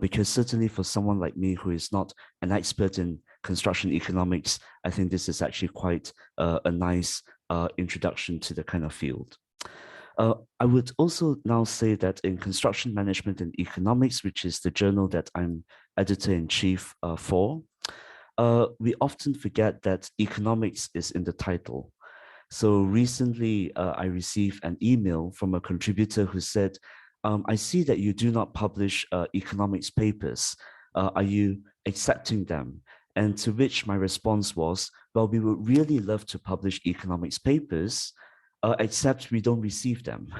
because certainly for someone like me who is not an expert in construction economics, I think this is actually quite a nice introduction to the kind of field. I would also now say that in Construction Management and Economics, which is the journal that I'm editor-in-chief for, we often forget that economics is in the title. So recently, I received an email from a contributor who said, I see that you do not publish economics papers. Are you accepting them? And to which my response was, well, we would really love to publish economics papers, except we don't receive them.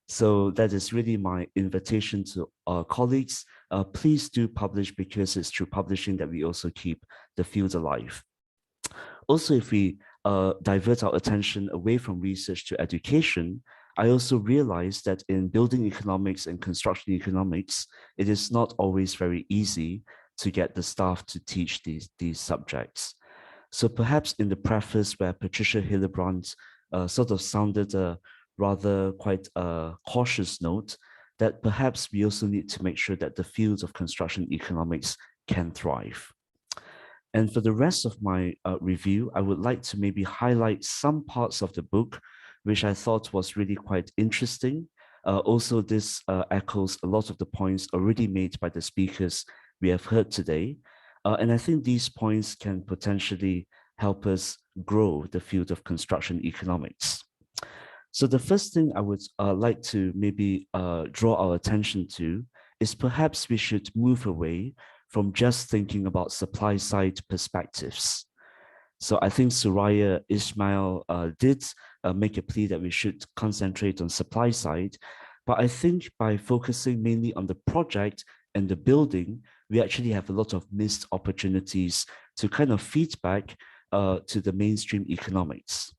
So that is really my invitation to our colleagues. Please do publish, because it's through publishing that we also keep the field alive. Also, if we divert our attention away from research to education, I also realized that in building economics and construction economics, it is not always very easy to get the staff to teach these subjects. So perhaps in the preface where Patricia Hillebrand sort of sounded a rather quite a cautious note, that perhaps we also need to make sure that the fields of construction economics can thrive. And for the rest of my review, I would like to maybe highlight some parts of the book, which I thought was really quite interesting. Also, this echoes a lot of the points already made by the speakers we have heard today. And I think these points can potentially help us grow the field of construction economics. So the first thing I would like to maybe draw our attention to is perhaps we should move away from just thinking about supply side perspectives. So I think Suraya Ismail did make a plea that we should concentrate on supply side, but I think by focusing mainly on the project and the building, we actually have a lot of missed opportunities to kind of feedback to the mainstream economics.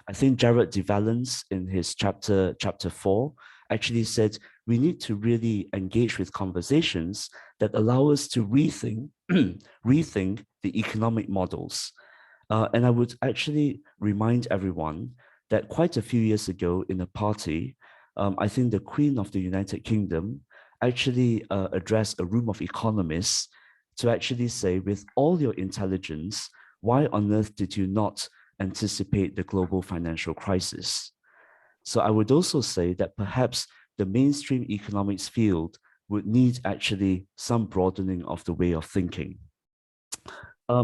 I think Jared De Valence in his chapter 4 actually said we need to really engage with conversations that allow us to rethink the economic models. And I would actually remind everyone that quite a few years ago in a party, I think the Queen of the United Kingdom actually addressed a room of economists to actually say, with all your intelligence, why on earth did you not anticipate the global financial crisis? So I would also say that perhaps the mainstream economics field would need actually some broadening of the way of thinking.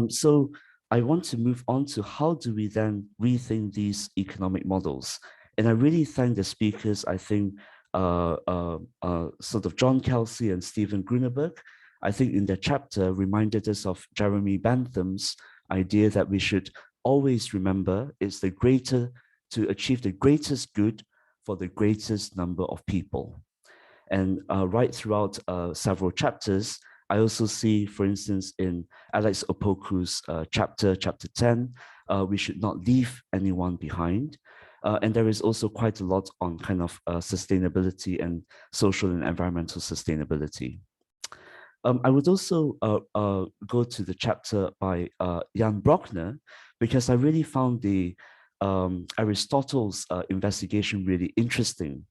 So I want to move on to how do we then rethink these economic models? And I really thank the speakers. I think sort of John Kelsey and Stephen Gruneberg, I think in their chapter reminded us of Jeremy Bentham's idea that we should always remember it's the greater to achieve the greatest good for the greatest number of people. And right throughout several chapters, I also see, for instance, in Alex Opoku's chapter 10, we should not leave anyone behind. And there is also quite a lot on kind of sustainability and social and environmental sustainability. I would also go to the chapter by Jan Brockner, because I really found the Aristotle's investigation really interesting,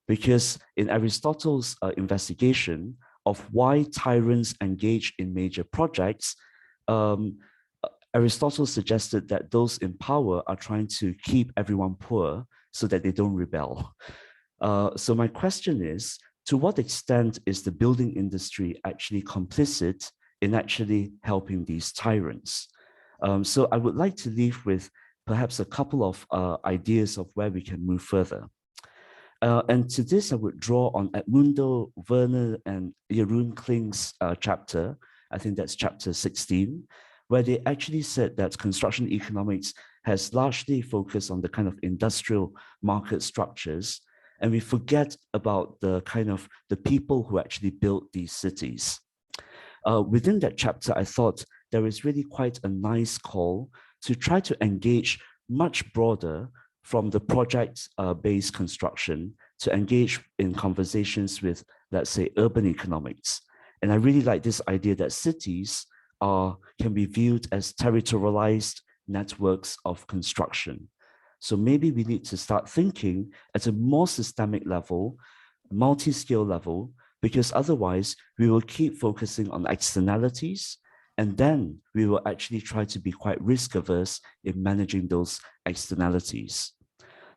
because in Aristotle's investigation of why tyrants engage in major projects, Aristotle suggested that those in power are trying to keep everyone poor so that they don't rebel. So my question is, to what extent is the building industry actually complicit in actually helping these tyrants? So I would like to leave with perhaps a couple of ideas of where we can move further. And to this, I would draw on Edmundo, Werner, and Jeroen Kling's chapter, I think that's chapter 16, where they actually said that construction economics has largely focused on the kind of industrial market structures, and we forget about the kind of the people who actually built these cities. within that chapter, I thought there is really quite a nice call to try to engage much broader from the project-based construction to engage in conversations with, let's say, urban economics. And I really like this idea that cities can be viewed as territorialized networks of construction. So maybe we need to start thinking at a more systemic level, multi-scale level, because otherwise we will keep focusing on externalities, and then we will actually try to be quite risk averse in managing those externalities.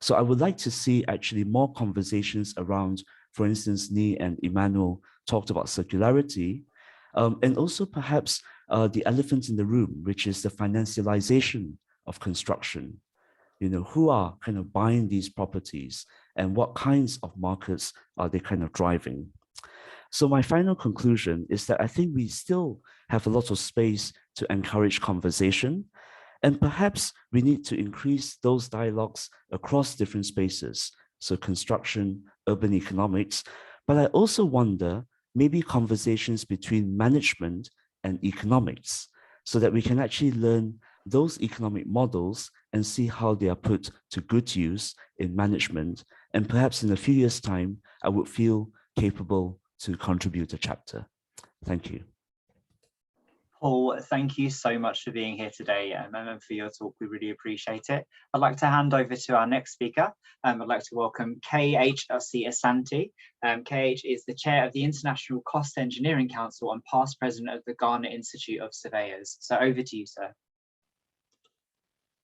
So I would like to see actually more conversations around, for instance, Ni and Emmanuel talked about circularity, and also perhaps the elephant in the room, which is the financialization of construction. You know, who are kind of buying these properties and what kinds of markets are they kind of driving? So my final conclusion is that I think we still have a lot of space to encourage conversation, and perhaps we need to increase those dialogues across different spaces, so construction, urban economics, but I also wonder maybe conversations between management and economics, so that we can actually learn those economic models and see how they are put to good use in management. And perhaps in a few years' time, I would feel capable to contribute a chapter. Thank you. Paul, thank you so much for being here today and for your talk. We really appreciate it. I'd like to hand over to our next speaker. I'd like to welcome KH Asante. KH is the chair of the International Cost Engineering Council and past president of the Ghana Institute of Surveyors. So over to you, sir.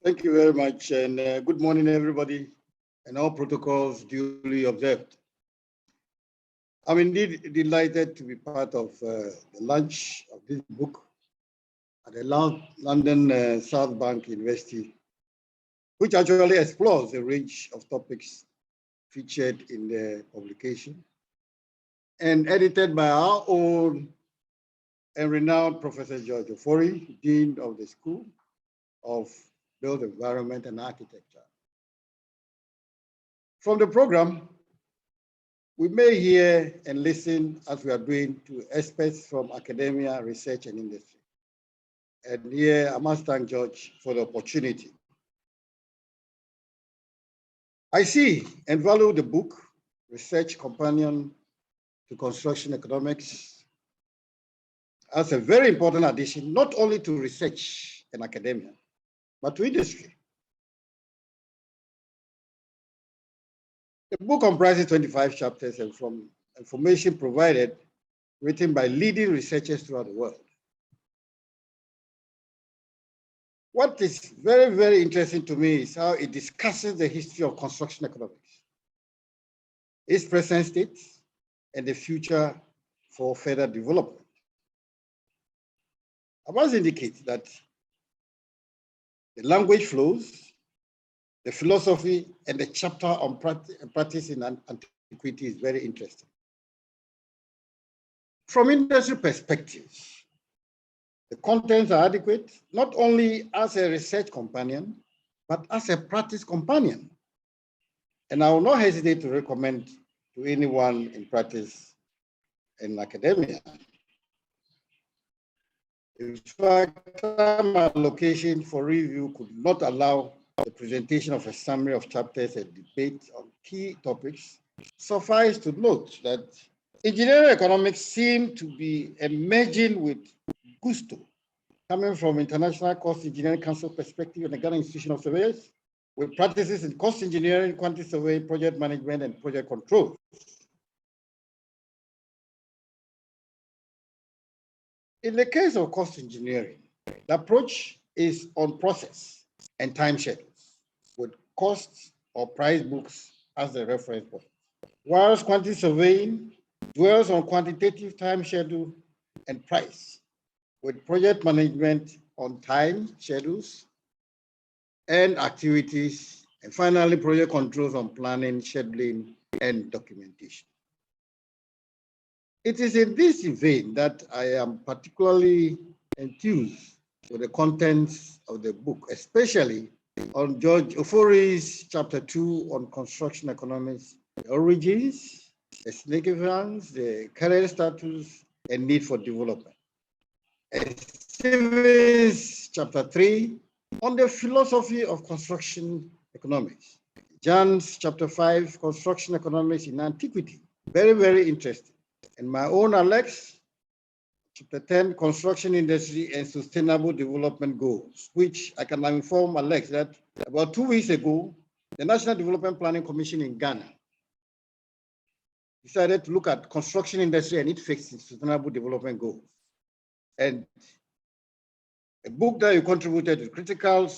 Thank you very much, and good morning, everybody, and all protocols duly observed. I'm indeed delighted to be part of the launch of this book at the London South Bank University, which actually explores a range of topics featured in the publication and edited by our own and renowned Professor George Ofori, Dean of the School of Built Environment and Architecture. From the program, we may hear and listen, as we are doing, to experts from academia, research, and industry. And here, I must thank George for the opportunity. I see and value the book, Research Companion to Construction Economics, as a very important addition, not only to research and academia, but to industry. The book comprises 25 chapters and from information provided, written by leading researchers throughout the world. What is very, very interesting to me is how it discusses the history of construction economics, its present state, and the future for further development. I must indicate that the language flows, the philosophy, and the chapter on practice in antiquity is very interesting. From industry perspectives, the contents are adequate, not only as a research companion, but as a practice companion. And I will not hesitate to recommend to anyone in practice in academia. In fact, time allocation for review could not allow the presentation of a summary of chapters and debate on key topics. Suffice to note that engineering economics seem to be emerging with gusto, coming from International Cost Engineering Council perspective and the Ghana Institution of Surveyors, with practices in cost engineering, quantity survey, project management, and project control. In the case of cost engineering, the approach is on process and time schedules, with costs or price books as the reference point. Whilst quantity surveying dwells on quantitative time schedule and price, with project management on time, schedules, and activities, and finally project controls on planning, scheduling, and documentation. It is in this vein that I am particularly enthused with the contents of the book, especially on George Ofori's chapter 2 on construction economics, the origins, the significance, the current status, and need for development. Stevens, chapter 3, on the philosophy of construction economics. John's chapter 5, construction economics in antiquity. Very, very interesting. And my own Alex, chapter 10, construction industry and sustainable development goals, which I can inform Alex that about 2 weeks ago, the National Development Planning Commission in Ghana decided to look at construction industry and it fits its sustainable development goals. And a book that you contributed to critical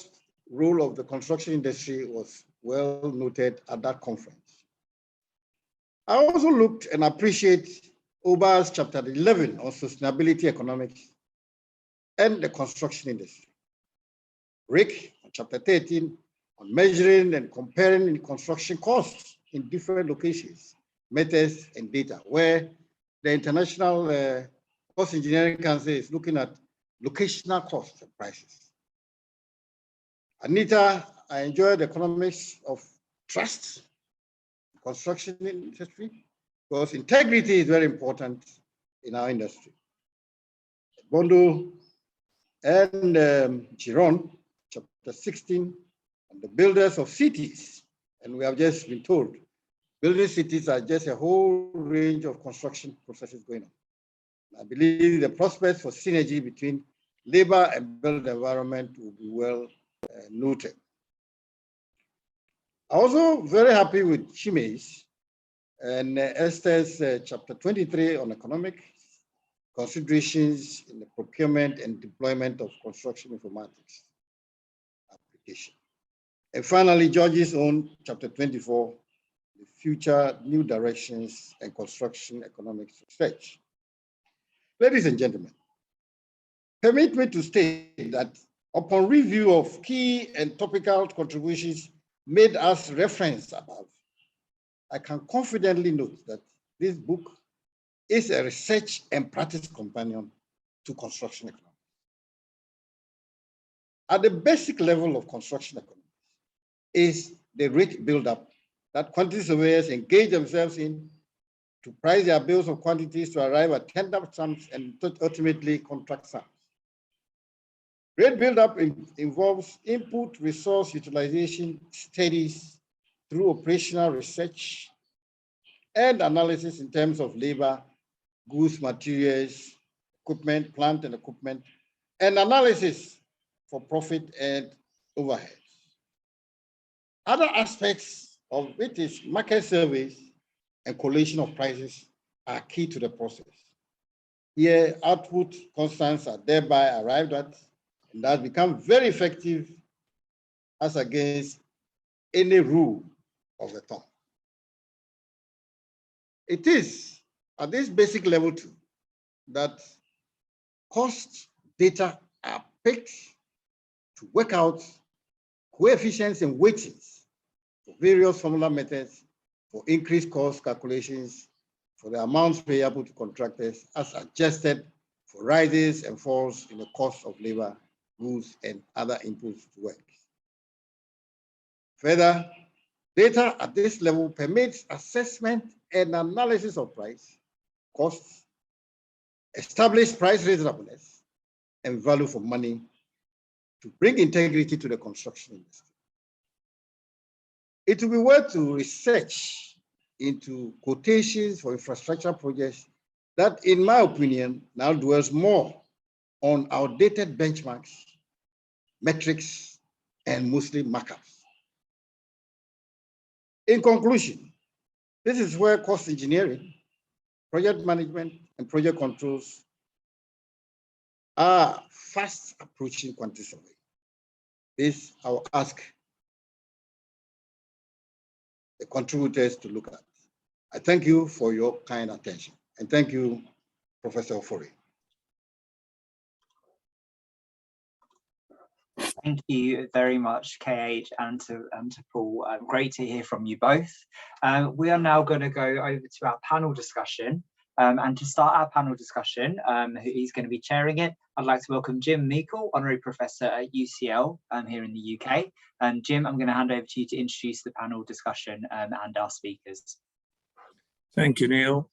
role of the construction industry was well noted at that conference. I also looked and appreciate Oba's chapter 11 on sustainability economics and the construction industry. Rick, chapter 13, on measuring and comparing construction costs in different locations, methods, and data, where the International Cost Engineering Council is looking at locational costs and prices. Anita, I enjoyed the economics of trust, construction industry, because integrity is very important in our industry. Bondo and Chiron, chapter 16, on the builders of cities. And we have just been told, building cities are just a whole range of construction processes going on. I believe the prospects for synergy between labor and built environment will be well noted. I'm also very happy with Chime's and Esther's chapter 23 on economic considerations in the procurement and deployment of construction informatics application. And finally, George's own chapter 24, the future new directions and construction economics research. Ladies and gentlemen, permit me to state that upon review of key and topical contributions made as reference above, I can confidently note that this book is a research and practice companion to construction economics. At the basic level of construction economics is the rate buildup that quantity surveyors engage themselves in to price their bills of quantities to arrive at tender sums and ultimately contract sums. Rate buildup involves input resource utilization studies through operational research and analysis in terms of labor, goods, materials, equipment, plant and equipment, and analysis for profit and overheads. Other aspects of it is market surveys and collation of prices are key to the process. Here, output constants are thereby arrived at, and that become very effective as against any rule of the thumb. It is at this basic level too that cost data are picked to work out coefficients and weightings for various formula methods for increased cost calculations for the amounts payable to contractors as adjusted for rises and falls in the cost of labor, goods, and other inputs to work. Further, data at this level permits assessment and analysis of price, costs, establish price reasonableness, and value for money to bring integrity to the construction industry. It will be worth to research into quotations for infrastructure projects that, in my opinion, now dwells more on outdated benchmarks, metrics, and mostly markups. In conclusion, this is where cost engineering, project management, and project controls are fast approaching quantity survey. This I will ask the contributors to look at. I thank you for your kind attention, and thank you, Professor Ofori. Thank you very much, KH and to Paul. Great to hear from you both. We are now going to go over to our panel discussion. And to start our panel discussion, he's going to be chairing it. I'd like to welcome Jim Meikle, Honorary Professor at UCL here in the UK. Jim, I'm going to hand over to you to introduce the panel discussion and our speakers. Thank you, Neil.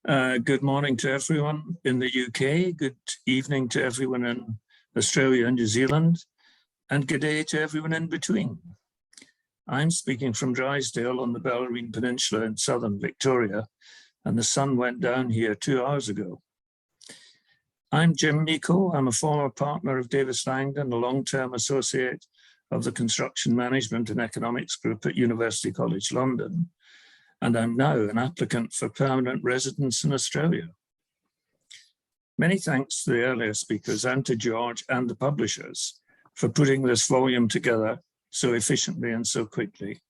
Good morning to everyone in the UK, good evening to everyone in Australia and New Zealand, and good day to everyone in between. I'm speaking from Drysdale on the Bellarine Peninsula in southern Victoria, and the sun went down here 2 hours ago. I'm Jim Meeko. I'm a former partner of Davis Langdon, a long-term associate of the Construction Management and Economics Group at University College London, and I'm now an applicant for permanent residence in Australia. Many thanks to the earlier speakers and to George and the publishers for putting this volume together so efficiently and so quickly.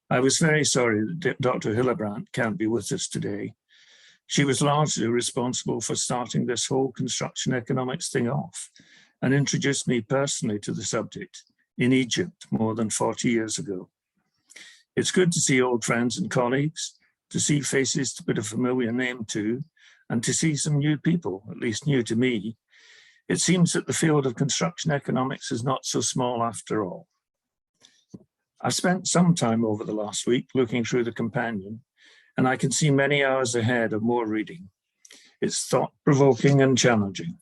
I was very sorry that Dr. Hillebrand can't be with us today. She was largely responsible for starting this whole construction economics thing off and introduced me personally to the subject in Egypt more than 40 years ago. It's good to see old friends and colleagues, to see faces to put a familiar name to, and to see some new people, at least new to me. It seems that the field of construction economics is not so small after all. I've spent some time over the last week looking through the companion, and I can see many hours ahead of more reading. It's thought-provoking and challenging.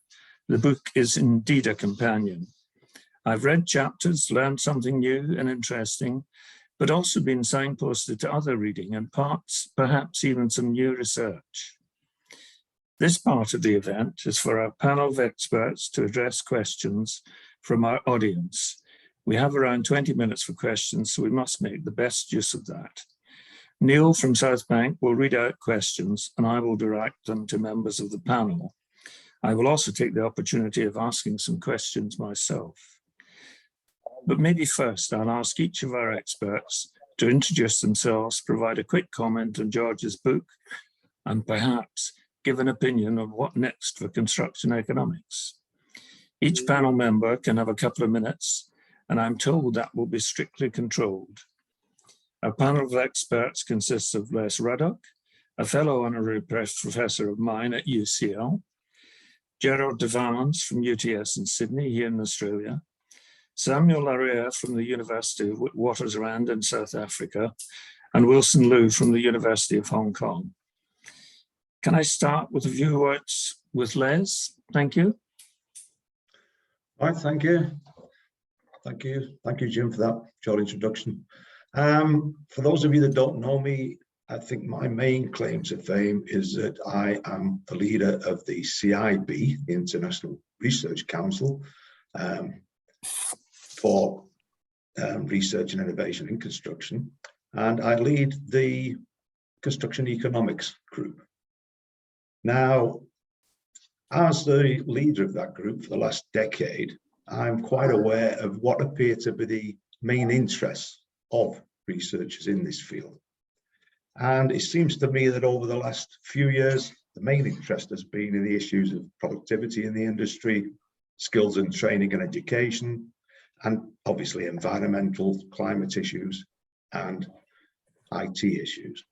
The book is indeed a companion. I've read chapters, learned something new and interesting, but also been signposted to other reading and perhaps even some new research. This part of the event is for our panel of experts to address questions from our audience. We have around 20 minutes for questions, so we must make the best use of that. Neil from South Bank will read out questions and I will direct them to members of the panel. I will also take the opportunity of asking some questions myself. But maybe first I'll ask each of our experts to introduce themselves, provide a quick comment on George's book, and perhaps give an opinion on what next for construction economics. Each panel member can have a couple of minutes, and I'm told that will be strictly controlled. Our panel of experts consists of Les Ruddock, a fellow honorary professor of mine at UCL, Gerard de Valence from UTS in Sydney here in Australia, Samuel Larrea from the University of Witwatersrand in South Africa, and Wilson Liu from the University of Hong Kong. Can I start with a few words with Les? Thank you. All right, thank you. Thank you, Jim, for that short introduction. For those of you that don't know me, I think my main claim to fame is that I am the leader of the CIB, the International Research Council, for research and innovation in construction, and I lead the construction economics group. Now, as the leader of that group for the last decade, I'm quite aware of what appear to be the main interests of researchers in this field. And it seems to me that over the last few years, the main interest has been in the issues of productivity in the industry, skills and training and education, and obviously environmental, climate issues, and IT issues.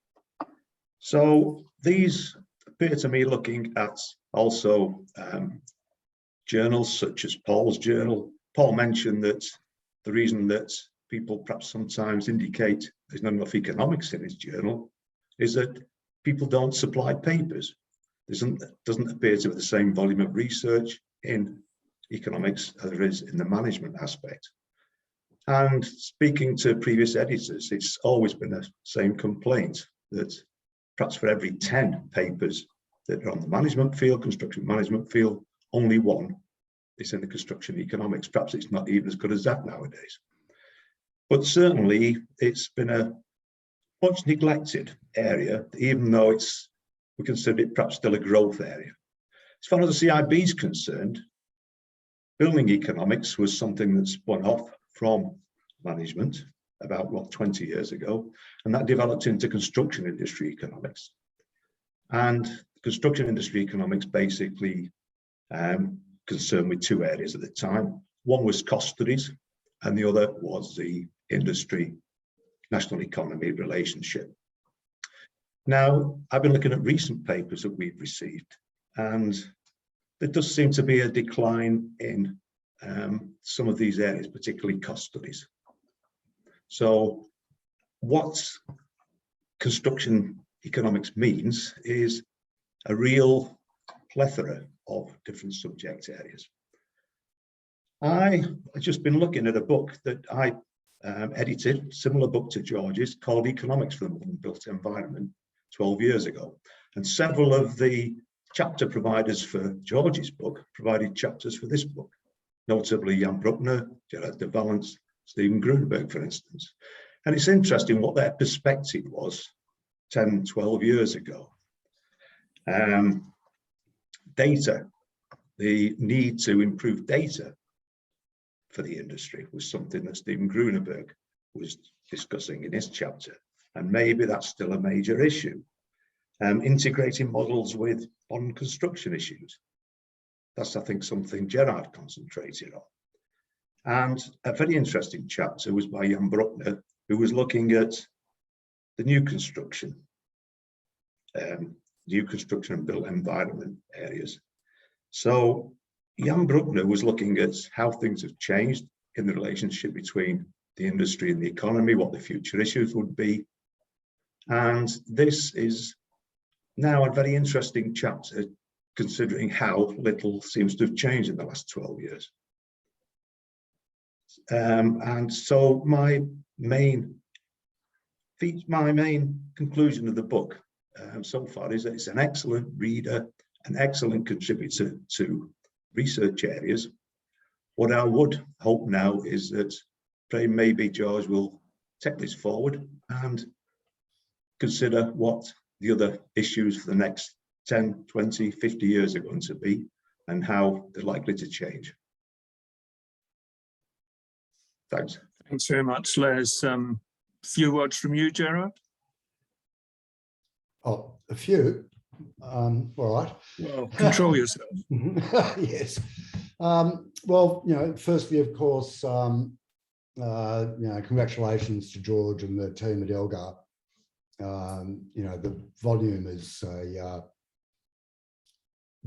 So these appear to me looking at also journals such as Paul's journal. Paul mentioned that the reason that people perhaps sometimes indicate there's not enough economics in his journal is that people don't supply papers. There doesn't appear to be the same volume of research in economics as there is in the management aspect. And speaking to previous editors, it's always been the same complaint that perhaps for every 10 papers that are on the management field, construction management field, only one is in the construction economics. Perhaps it's not even as good as that nowadays. But certainly it's been a much neglected area, even though we consider it perhaps still a growth area. As far as the CIB is concerned, building economics was something that spun off from management about 20 years ago, and that developed into construction industry economics. And construction industry economics basically concerned with two areas at the time. One was cost studies, and the other was the industry national economy relationship. Now, I've been looking at recent papers that we've received, and there does seem to be a decline in some of these areas, particularly cost studies. So what construction economics means is a real plethora of different subject areas. I've just been looking at a book that I edited, similar book to George's, called Economics for the Modern Built Environment 12 years ago. And several of the chapter providers for George's book provided chapters for this book, notably Jan Bruckner, Gerard de Valence, Stephen Grunberg, for instance. And it's interesting what their perspective was 10, 12 years ago. Data, the need to improve data for the industry was something that Stephen Grunberg was discussing in his chapter. And maybe that's still a major issue. Integrating models with on construction issues. That's, I think, something Gerard concentrated on. And a very interesting chapter was by Jan Bruckner, who was looking at the new construction and built environment areas. So Jan Bruckner was looking at how things have changed in the relationship between the industry and the economy, what the future issues would be. And this is now a very interesting chapter, considering how little seems to have changed in the last 12 years. And so my main conclusion of the book so far is that it's an excellent reader, an excellent contributor to research areas. What I would hope now is that maybe George will take this forward and consider what the other issues for the next 10, 20, 50 years are going to be and how they're likely to change. Thanks. Thanks very much, Les. Few words from you, Gerard? Oh, a few. All right. Well, control yourself. Yes. Well, firstly, of course, congratulations to George and the team at Elgar. The volume is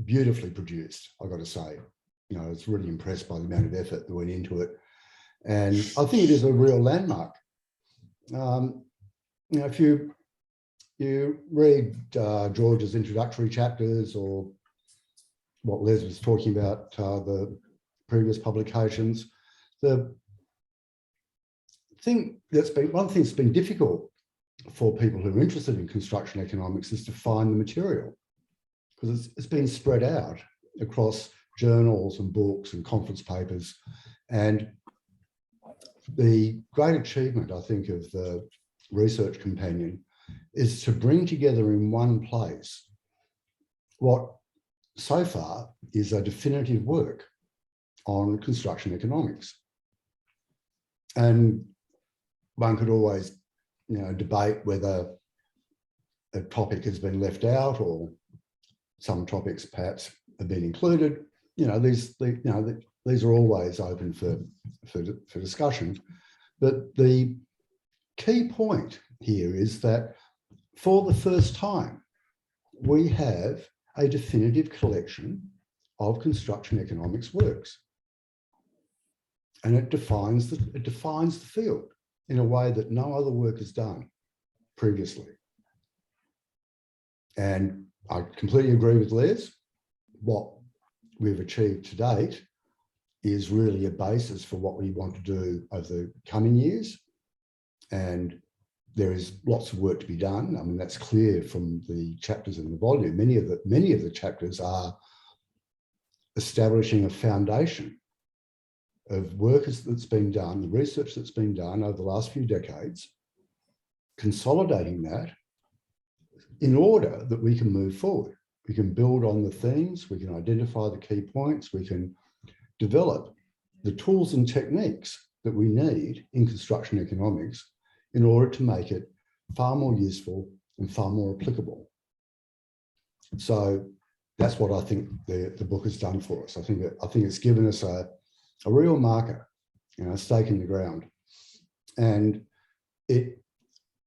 beautifully produced, I've got to say. I was really impressed by the amount of effort that went into it. And I think it is a real landmark. If you read George's introductory chapters or what Les was talking about, the previous publications, one thing that's been difficult for people who are interested in construction economics is to find the material, because it's been spread out across journals and books and conference papers. And the great achievement, I think, of the research companion is to bring together in one place what so far is a definitive work on construction economics. And one could always debate whether a topic has been left out or some topics perhaps have been included. These are always open for discussion. But the key point here is that for the first time, we have a definitive collection of construction economics works. And it defines the field in a way that no other work has done previously. And I completely agree with Les. What we've achieved to date is really a basis for what we want to do over the coming years. And there is lots of work to be done. I mean, that's clear from the chapters in the volume. Many of the chapters are establishing a foundation of work that's been done, the research that's been done over the last few decades, consolidating that in order that we can move forward. We can build on the themes, we can identify the key points, we can develop the tools and techniques that we need in construction economics in order to make it far more useful and far more applicable. So that's what I think the book has done for us. I think it's given us a real marker, a stake in the ground. And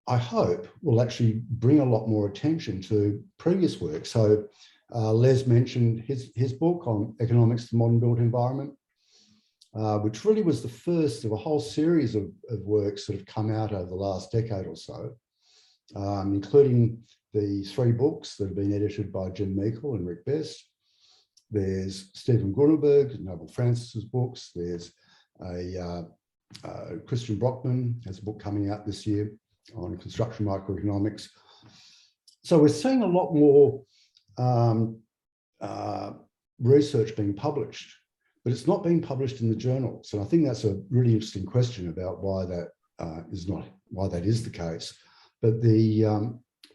I hope, will actually bring a lot more attention to previous work. So Les mentioned his book on economics of the modern built environment, which really was the first of a whole series of works that have come out over the last decade or so, including the 3 books that have been edited by Jim Meikle and Rick Best. There's Stephen Grunenberg, Noble Francis's books. There's Christian Brockman has a book coming out this year on construction microeconomics. So we're seeing a lot more research being published, but it's not being published in the journals. And I think that's a really interesting question about why that is the case. But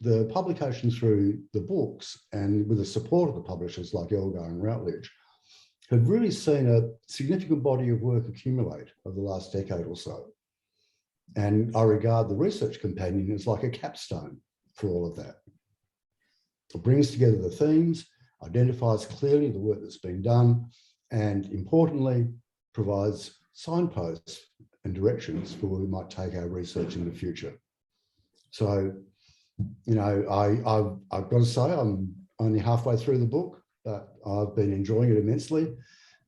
the publication through the books and with the support of the publishers like Elgar and Routledge have really seen a significant body of work accumulate over the last decade or so. And I regard the research companion as like a capstone for all of that. It brings together the themes, identifies clearly the work that's been done, and importantly, provides signposts and directions for where we might take our research in the future. So, you know, I've got to say I'm only halfway through the book, but I've been enjoying it immensely.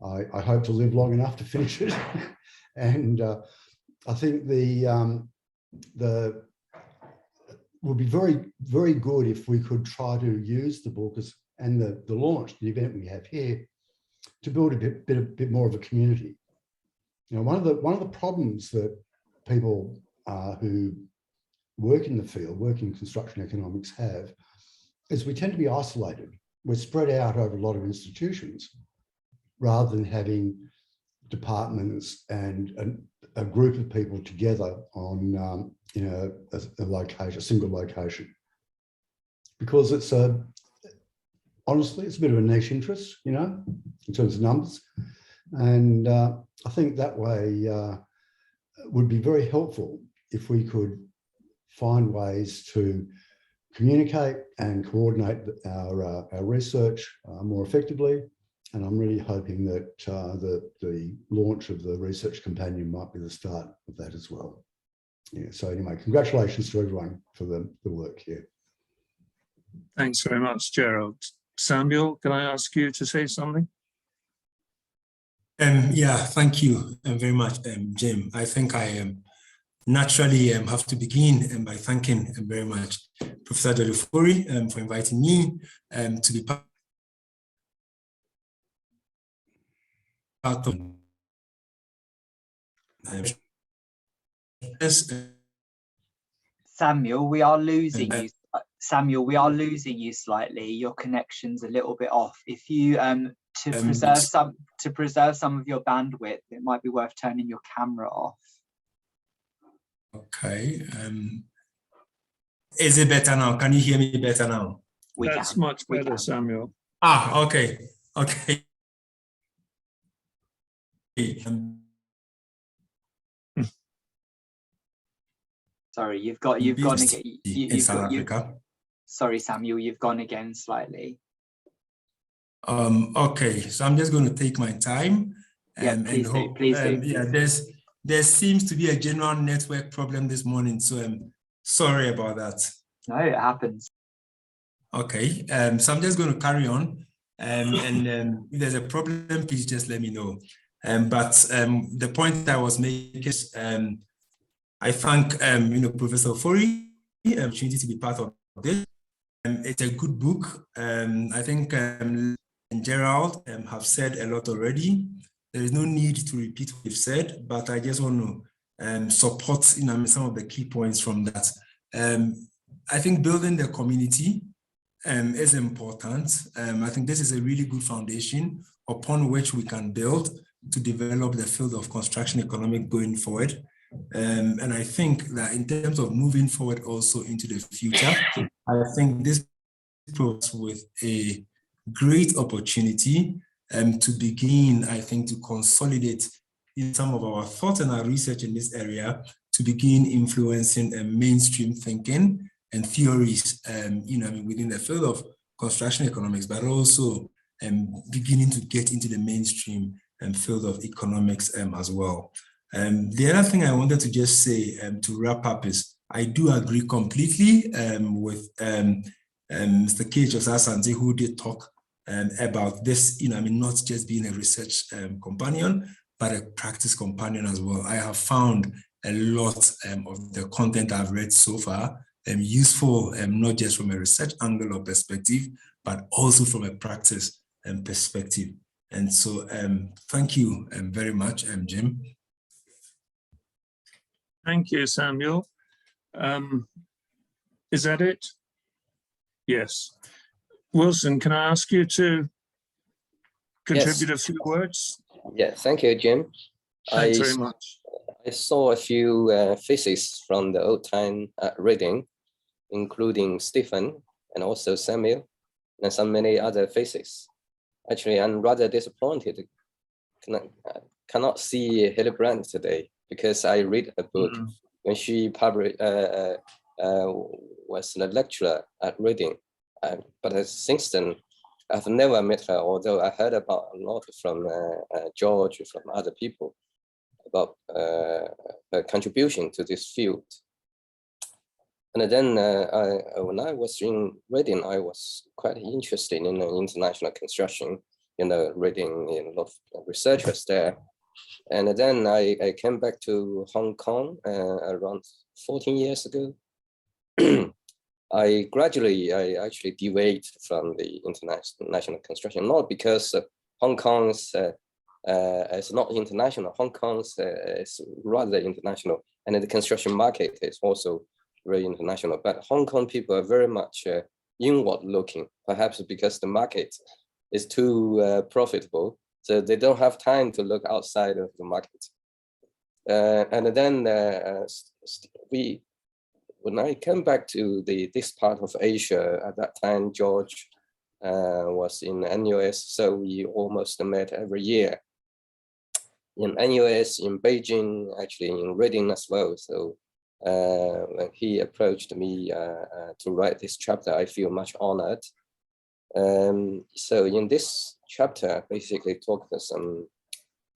I hope to live long enough to finish it. And I think it would be very, very good if we could try to use the book and the launch, the event we have here, to build a bit more of a community. You know, one of the problems that people who work in the field, work in construction economics have, is we tend to be isolated. We're spread out over a lot of institutions rather than having departments and a group of people together on you know, a location, a single location. Because it's honestly, it's a bit of a niche interest, you know, in terms of numbers. And I think that way would be very helpful if we could find ways to communicate and coordinate our research more effectively. And I'm really hoping that the launch of the Research Companion might be the start of that as well. Yeah, so anyway, congratulations to everyone for the work here. Thanks very much, Gerald. Samuel, can I ask you to say something? Yeah, thank you very much, Jim. I think I naturally have to begin by thanking very much Professor George Ofori for inviting me to be part of this. Samuel, we are losing you. Samuel, we are losing you slightly. Your connection's a little bit off. If you to preserve some of your bandwidth, it might be worth turning your camera off. Okay. Is it better now? Can you hear me better now? That's much better, Samuel. Ah, okay. Okay. Sorry, you've gone again. In South Africa. Sorry, Samuel, you've gone again slightly. Okay, so I'm just going to take my time and hope. Please do. Yeah, there seems to be a general network problem this morning, so I'm sorry about that. No, it happens. Okay, so I'm just going to carry on, and if there's a problem, please just let me know. But the point I was making is, I thank Professor Ofori for the opportunity to be part of this. It's a good book. I think Gerald have said a lot already. There is no need to repeat what you've said, but I just want to support some of the key points from that. I think building the community is important. I think this is a really good foundation upon which we can build to develop the field of construction economics going forward. And I think that in terms of moving forward also into the future, I think this provides with a great opportunity to begin, I think, to consolidate in some of our thoughts and our research in this area to begin influencing mainstream thinking and theories, within the field of construction economics, but also beginning to get into the mainstream field of economics as well. The other thing I wanted to just say to wrap up is I do agree completely with Mr. K. Asante, who did talk about this, not just being a research companion, but a practice companion as well. I have found a lot of the content I've read so far useful, not just from a research angle or perspective, but also from a practice perspective. And so thank you very much, Jim. Thank you, Samuel. Is that it? Yes. Wilson, can I ask you to contribute a few words? Yeah, thank you, Jim. Thanks very much. I saw a few theses from the old time reading, including Stephen and also Samuel, and some many other theses. Actually, I'm rather disappointed. Cannot see Hildebrand today because I read a book when she published, was a lecturer at reading. But since then, I've never met her, although I heard about a lot from George, from other people, about her contribution to this field. And then when I was in Reading, I was quite interested in international construction, reading a lot of researchers there. And then I came back to Hong Kong around 14 years ago. I actually deviated from the international construction, not because Hong Kong's is not international. Hong Kong's is rather international, and the construction market is also very international. But Hong Kong people are very much inward-looking, perhaps because the market is too profitable, so they don't have time to look outside of the market. And then when I came back to this part of Asia, at that time, George was in NUS, so we almost met every year. In NUS, in Beijing, actually in Reading as well. So when he approached me to write this chapter, I feel much honored. So in this chapter, I basically talked some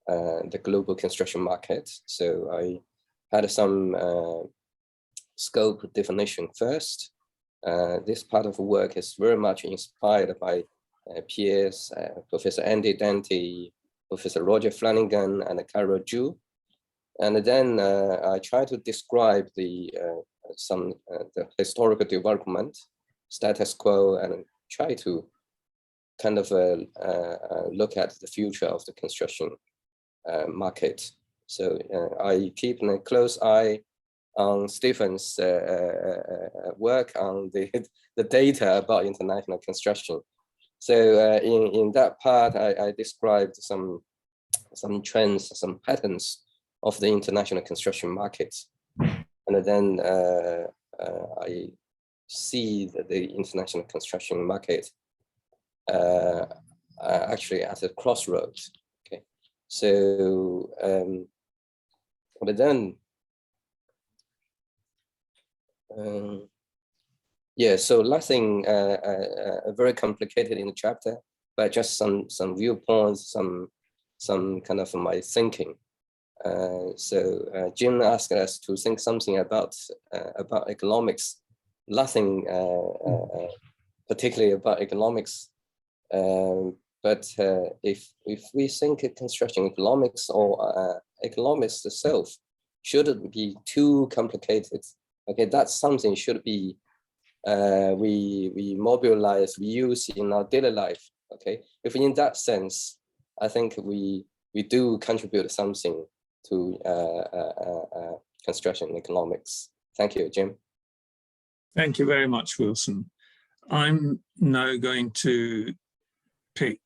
the global construction market. So I had some scope definition first. This part of the work is very much inspired by peers, Professor Andy Dante, Professor Roger Flanagan, and Carol Zhu. And then I try to describe the historical development, status quo, and try to kind of look at the future of the construction market. So I keep a close eye on Stephen's work on the data about international construction. So in that part, I described some trends, some patterns of the international construction markets. And then I see that the international construction market actually at a crossroads. Okay, so but then yeah, so nothing very complicated in the chapter, but just some viewpoints, some kind of my thinking. So Jim asked us to think something about economics. Nothing particularly about economics, but if we think construction economics or economics itself shouldn't be too complicated. Okay, that's something should be we mobilize, we use in our daily life. Okay, if in that sense, I think we do contribute something to construction economics. Thank you, Jim. Thank you very much, Wilson. I'm now going to pick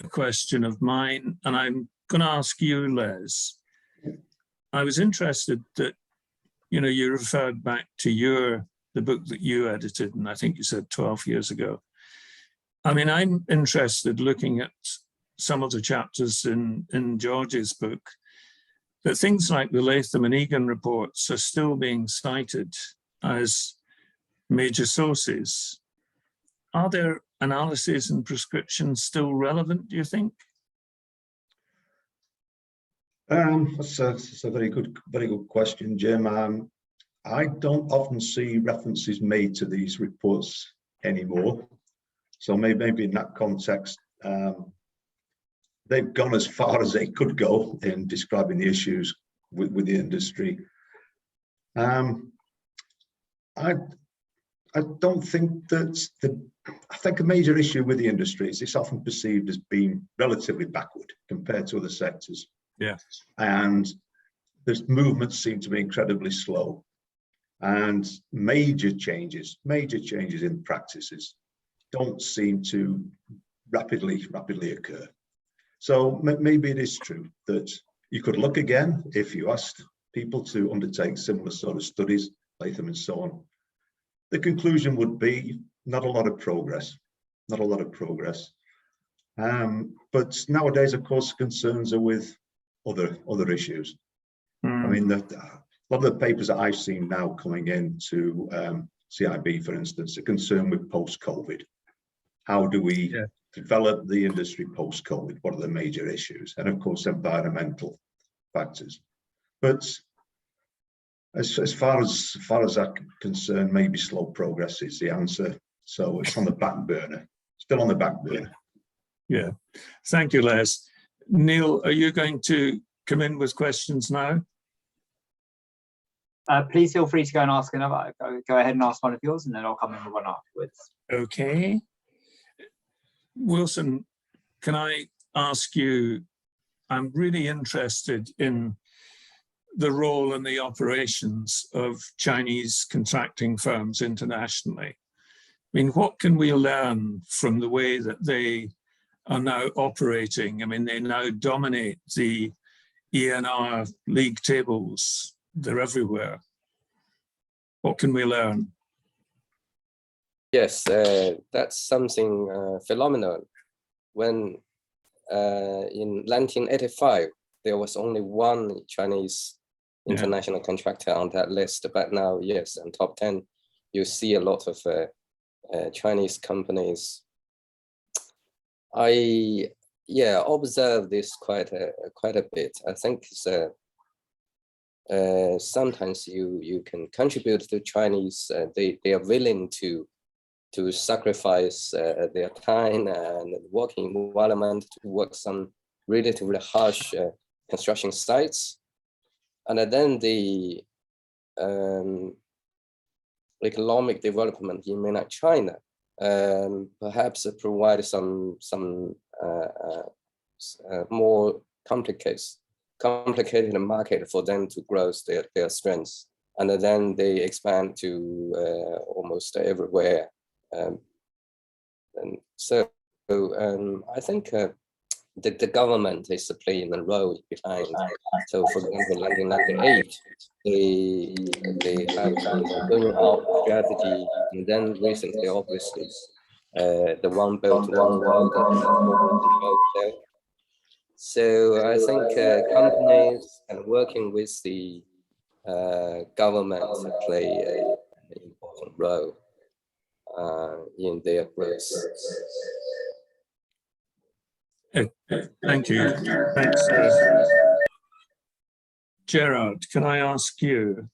a question of mine, and I'm going to ask you, Les. I was interested that you referred back to the book that you edited, and I think you said 12 years ago. I mean, I'm interested, looking at some of the chapters in George's book, that things like the Latham and Egan reports are still being cited as major sources. Are their analyses and prescriptions still relevant, do you think? That's a very good question, Jim. I don't often see references made to these reports anymore. So maybe in that context, they've gone as far as they could go in describing the issues with the industry. I don't think that's I think a major issue with the industry is it's often perceived as being relatively backward compared to other sectors. Yeah. And the movements seem to be incredibly slow, and major changes in practices don't seem to rapidly occur. So maybe it is true that you could look again if you asked people to undertake similar sort of studies, Latham and so on. The conclusion would be not a lot of progress. But nowadays, of course, concerns are with other issues. I mean, a lot of the papers that I've seen now coming into CIB, for instance, are concerned with post-COVID. How do we develop the industry post-COVID? What are the major issues? And of course, environmental factors. But as far as I'm concerned, maybe slow progress is the answer. So it's on the back burner, still on the back burner. Yeah, thank you, Les. Neil, are you going to come in with questions now? Please feel free to go and ask another. Go ahead and ask one of yours, and then I'll come in with one afterwards. Okay. Wilson, can I ask you, I'm really interested in the role and the operations of Chinese contracting firms internationally. I mean, what can we learn from the way that they are now operating? I mean, they now dominate the ENR league tables. They're everywhere. What can we learn? Yes, that's something phenomenal. When in 1985, there was only one Chinese international contractor on that list, but now, yes, in top 10, you see a lot of Chinese companies. I observe this quite a bit. I think sometimes you can contribute to Chinese. They are willing to sacrifice their time and working environment to work some relatively harsh construction sites, and then the economic development in mainland China perhaps provide some more complicated market for them to grow their strengths, and then they expand to almost everywhere. And so I think the government is playing a role behind. So for example, in 1998, they have going out strategy, and then recently, obviously, the One Belt, One Road. So I think companies and working with the government play an important role in their growth. Thank you. Thanks. Gerard, can I ask you,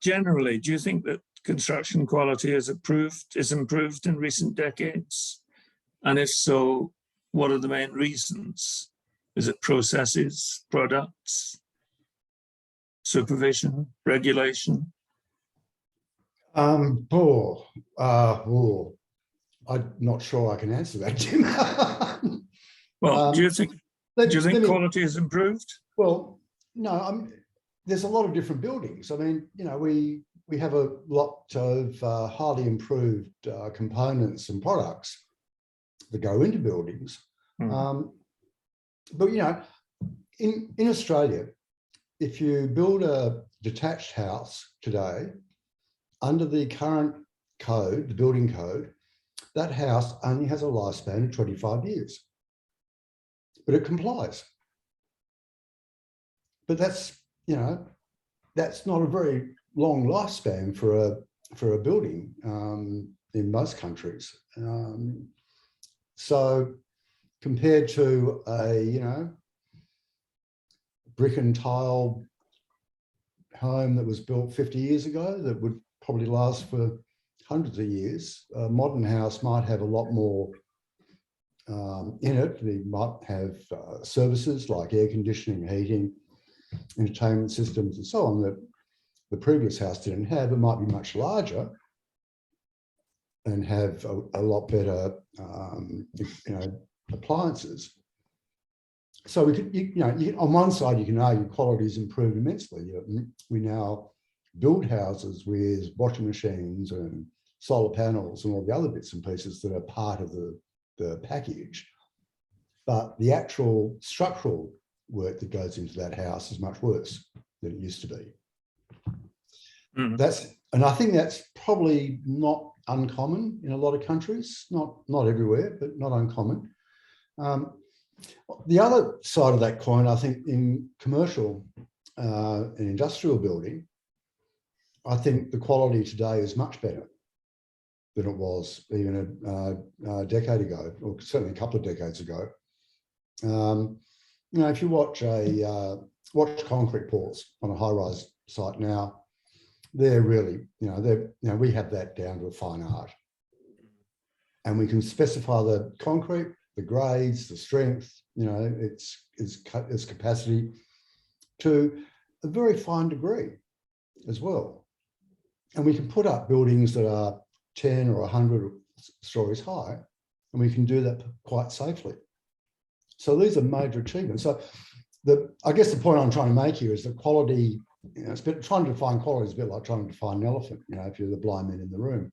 generally, do you think that construction quality is improved in recent decades? And if so, what are the main reasons? Is it processes, products, supervision, regulation? I'm not sure I can answer that, Jim. Well, do you think quality has improved? Well, no. There's a lot of different buildings. I mean, you know, we have a lot of highly improved components and products that go into buildings. But you know, in Australia, if you build a detached house today, under the current code, the building code, that house only has a lifespan of 25 years, but it complies. But that's, you know, that's not a very long lifespan for a building in most countries. So compared to a, you know, brick and tile home that was built 50 years ago that would probably last for hundreds of years, a modern house might have a lot more in it. They might have services like air conditioning, heating, entertainment systems and so on that the previous house didn't have. It might be much larger and have a lot better, appliances. So we could, on one side, you can argue quality's improved immensely. We now build houses with washing machines and solar panels and all the other bits and pieces that are part of the package. But the actual structural work that goes into that house is much worse than it used to be. And I think that's probably not uncommon in a lot of countries, not everywhere, but not uncommon. The other side of that coin, I think, in commercial and industrial building, I think the quality today is much better than it was even a decade ago, or certainly a couple of decades ago. If you watch concrete pours on a high-rise site now, they're really, we have that down to a fine art, and we can specify the concrete, the grades, the strength, its capacity to a very fine degree as well. And we can put up buildings that are 10 or 100 stories high, and we can do that quite safely. So these are major achievements. So I guess the point I'm trying to make here is that quality, trying to define quality is a bit like trying to define an elephant. If you're the blind man in the room,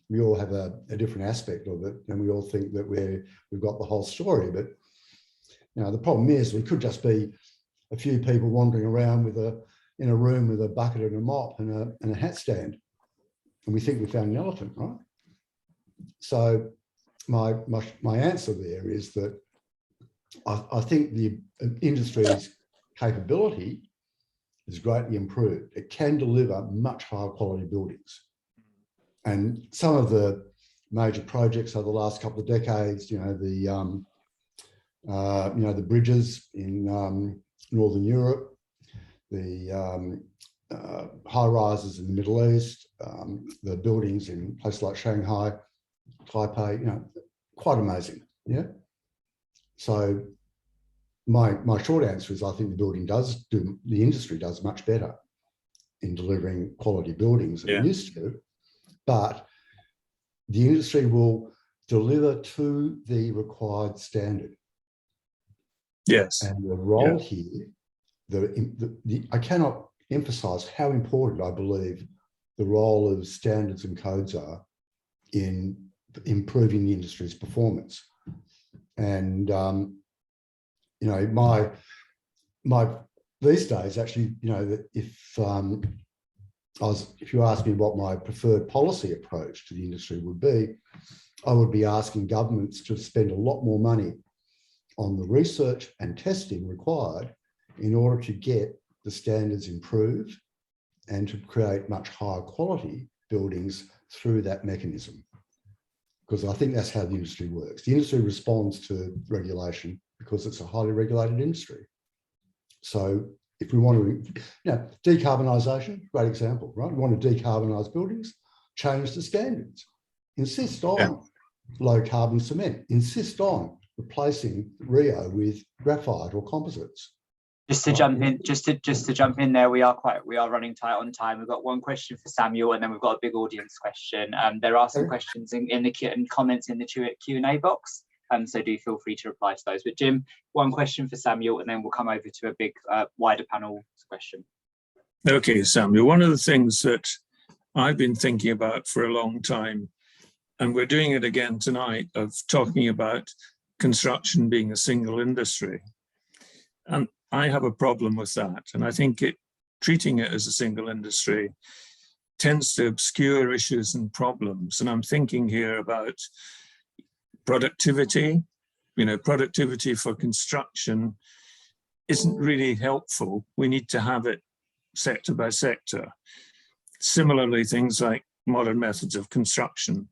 we all have a different aspect of it, and we all think that we've got the whole story. But the problem is we could just be a few people wandering around in a room with a bucket and a mop and a hat stand, and we think we found an elephant, right? So my answer there is that I think the industry's capability is greatly improved. It can deliver much higher quality buildings. And some of the major projects over the last couple of decades, the bridges in Northern Europe, the high rises in the Middle East, the buildings in places like Shanghai, Taipei, quite amazing. Yeah. So my short answer is I think the industry does much better in delivering quality buildings than it used to, but the industry will deliver to the required standard. Yes. And the role here, I cannot emphasize how important I believe the role of standards and codes are in improving the industry's performance. And my these days actually, that if you ask me what my preferred policy approach to the industry would be, I would be asking governments to spend a lot more money on the research and testing required in order to get the standards improved and to create much higher quality buildings through that mechanism. Because I think that's how the industry works. The industry responds to regulation because it's a highly regulated industry. So if we want to, decarbonisation, great example, right? We want to decarbonise buildings, change the standards, insist on low carbon cement, insist on replacing Rio with graphite or composites. Just to jump in there, we are running tight on time. We've got one question for Samuel, and then we've got a big audience question. There are some questions in the comments in the Q&A box, so do feel free to reply to those. But Jim, one question for Samuel, and then we'll come over to a big wider panel question. Okay, Samuel, one of the things that I've been thinking about for a long time, and we're doing it again tonight, of talking about construction being a single industry. And I have a problem with that. And I think treating it as a single industry tends to obscure issues and problems. And I'm thinking here about productivity. Productivity for construction isn't really helpful. We need to have it sector by sector. Similarly, things like modern methods of construction.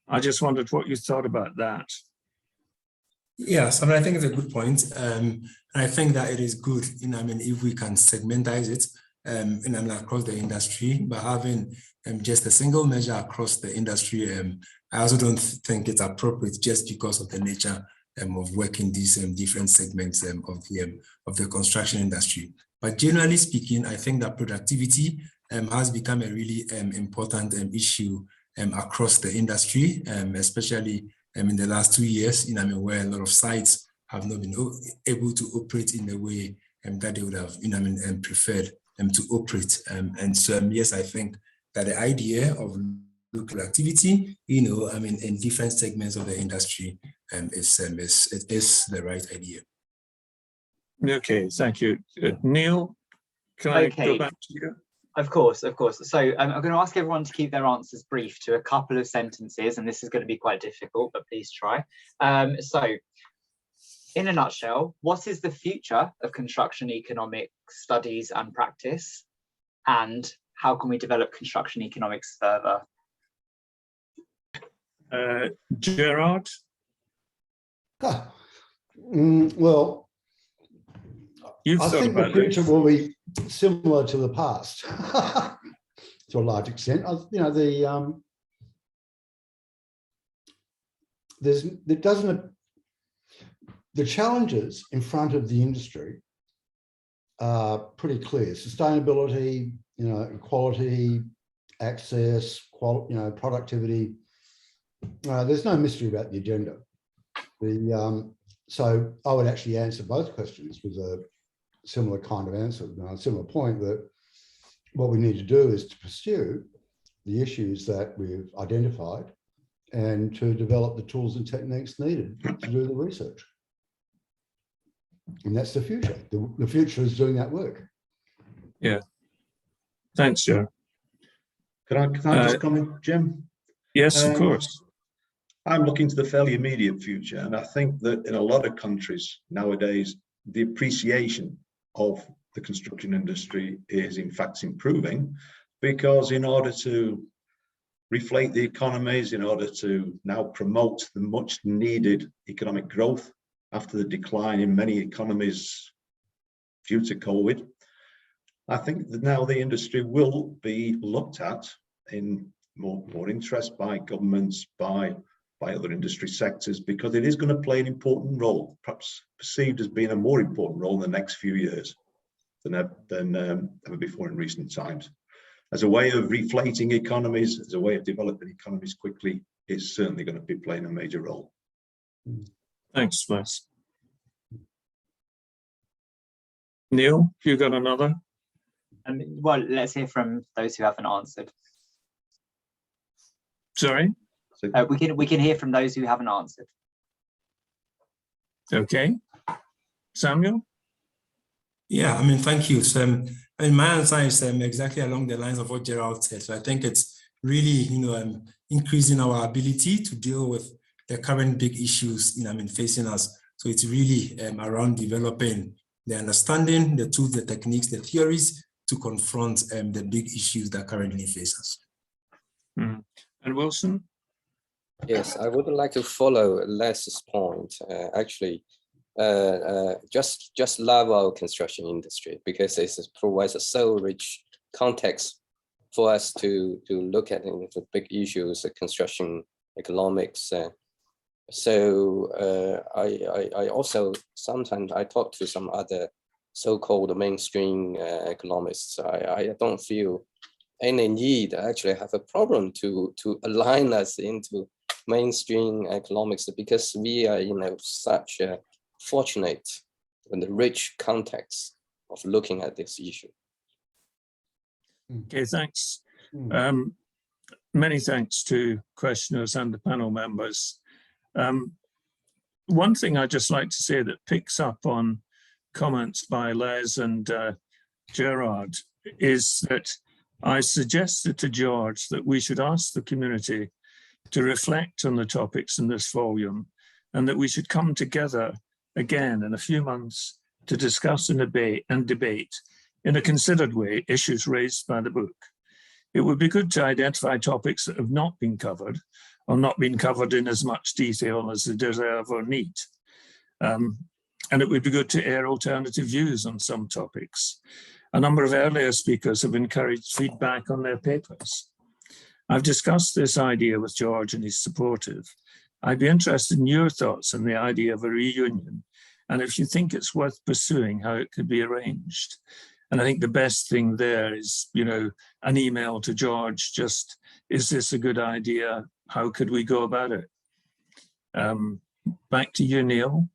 I just wondered what you thought about that. Yes, I think it's a good point. I think that it is good, if we can segmentize it across the industry, but having just a single measure across the industry, I also don't think it's appropriate just because of the nature of working these different segments of the construction industry. But generally speaking, I think that productivity has become a really important issue across the industry, especially in the last 2 years, where a lot of sites have not been able to operate in the way that they would have, preferred to operate. And so, yes, I think that the idea of local activity, in different segments of the industry is the right idea. Okay, thank you. Neil, can I go back to you? Of course, of course. So I'm going to ask everyone to keep their answers brief to a couple of sentences, and this is going to be quite difficult, but please try. So in a nutshell, what is the future of construction economic studies and practice? And how can we develop construction economics further? Gerard? Well, I think the future will be similar to the past to a large extent. The challenges in front of the industry are pretty clear. Sustainability, equality, access, productivity. There's no mystery about the agenda. So I would actually answer both questions with a similar kind of answer, a similar point, that what we need to do is to pursue the issues that we've identified and to develop the tools and techniques needed to do the research. And that's the future. The future is doing that work. Yeah. Thanks, Joe. Can I just comment, Jim? Yes, of course. I'm looking to the fairly immediate future, and I think that in a lot of countries nowadays, the appreciation of the construction industry is in fact improving, because in order to reflate the economies, in order to now promote the much needed economic growth after the decline in many economies due to COVID, I think that now the industry will be looked at in more interest by governments, by other industry sectors, because it is going to play an important role, perhaps perceived as being a more important role in the next few years than ever before in recent times. As a way of reflating economies, as a way of developing economies quickly, it's certainly going to be playing a major role. Thanks, Wes. Neil, you got another? Well, let's hear from those who haven't answered. Sorry? We can hear from those who haven't answered. Okay. Samuel? Yeah, thank you. So, my answer is exactly along the lines of what Gerald said. So I think it's really, increasing our ability to deal with the current big issues, facing us. So it's really around developing the understanding, the tools, the techniques, the theories to confront the big issues that currently face us. Mm. And Wilson? Yes, I would like to follow Les's point. Just love our construction industry, because it provides a so rich context for us to look at the big issues of construction economics. I also sometimes I talk to some other so-called mainstream economists. I don't feel any need actually have a problem to align us into mainstream economics, because we are such a fortunate and rich context of looking at this issue. Okay, thanks. Many thanks to questioners and the panel members. One thing I'd just like to say that picks up on comments by Les and Gerard is that I suggested to George that we should ask the community to reflect on the topics in this volume, and that we should come together again in a few months to discuss and debate in a considered way issues raised by the book. It would be good to identify topics that have not been covered, or not been covered in as much detail as they deserve or need. And it would be good to air alternative views on some topics. A number of earlier speakers have encouraged feedback on their papers. I've discussed this idea with George and he's supportive. I'd be interested in your thoughts on the idea of a reunion, and if you think it's worth pursuing, how it could be arranged. And I think the best thing there is, you know, an email to George, just, is this a good idea? How could we go about it? Back to you, Neil.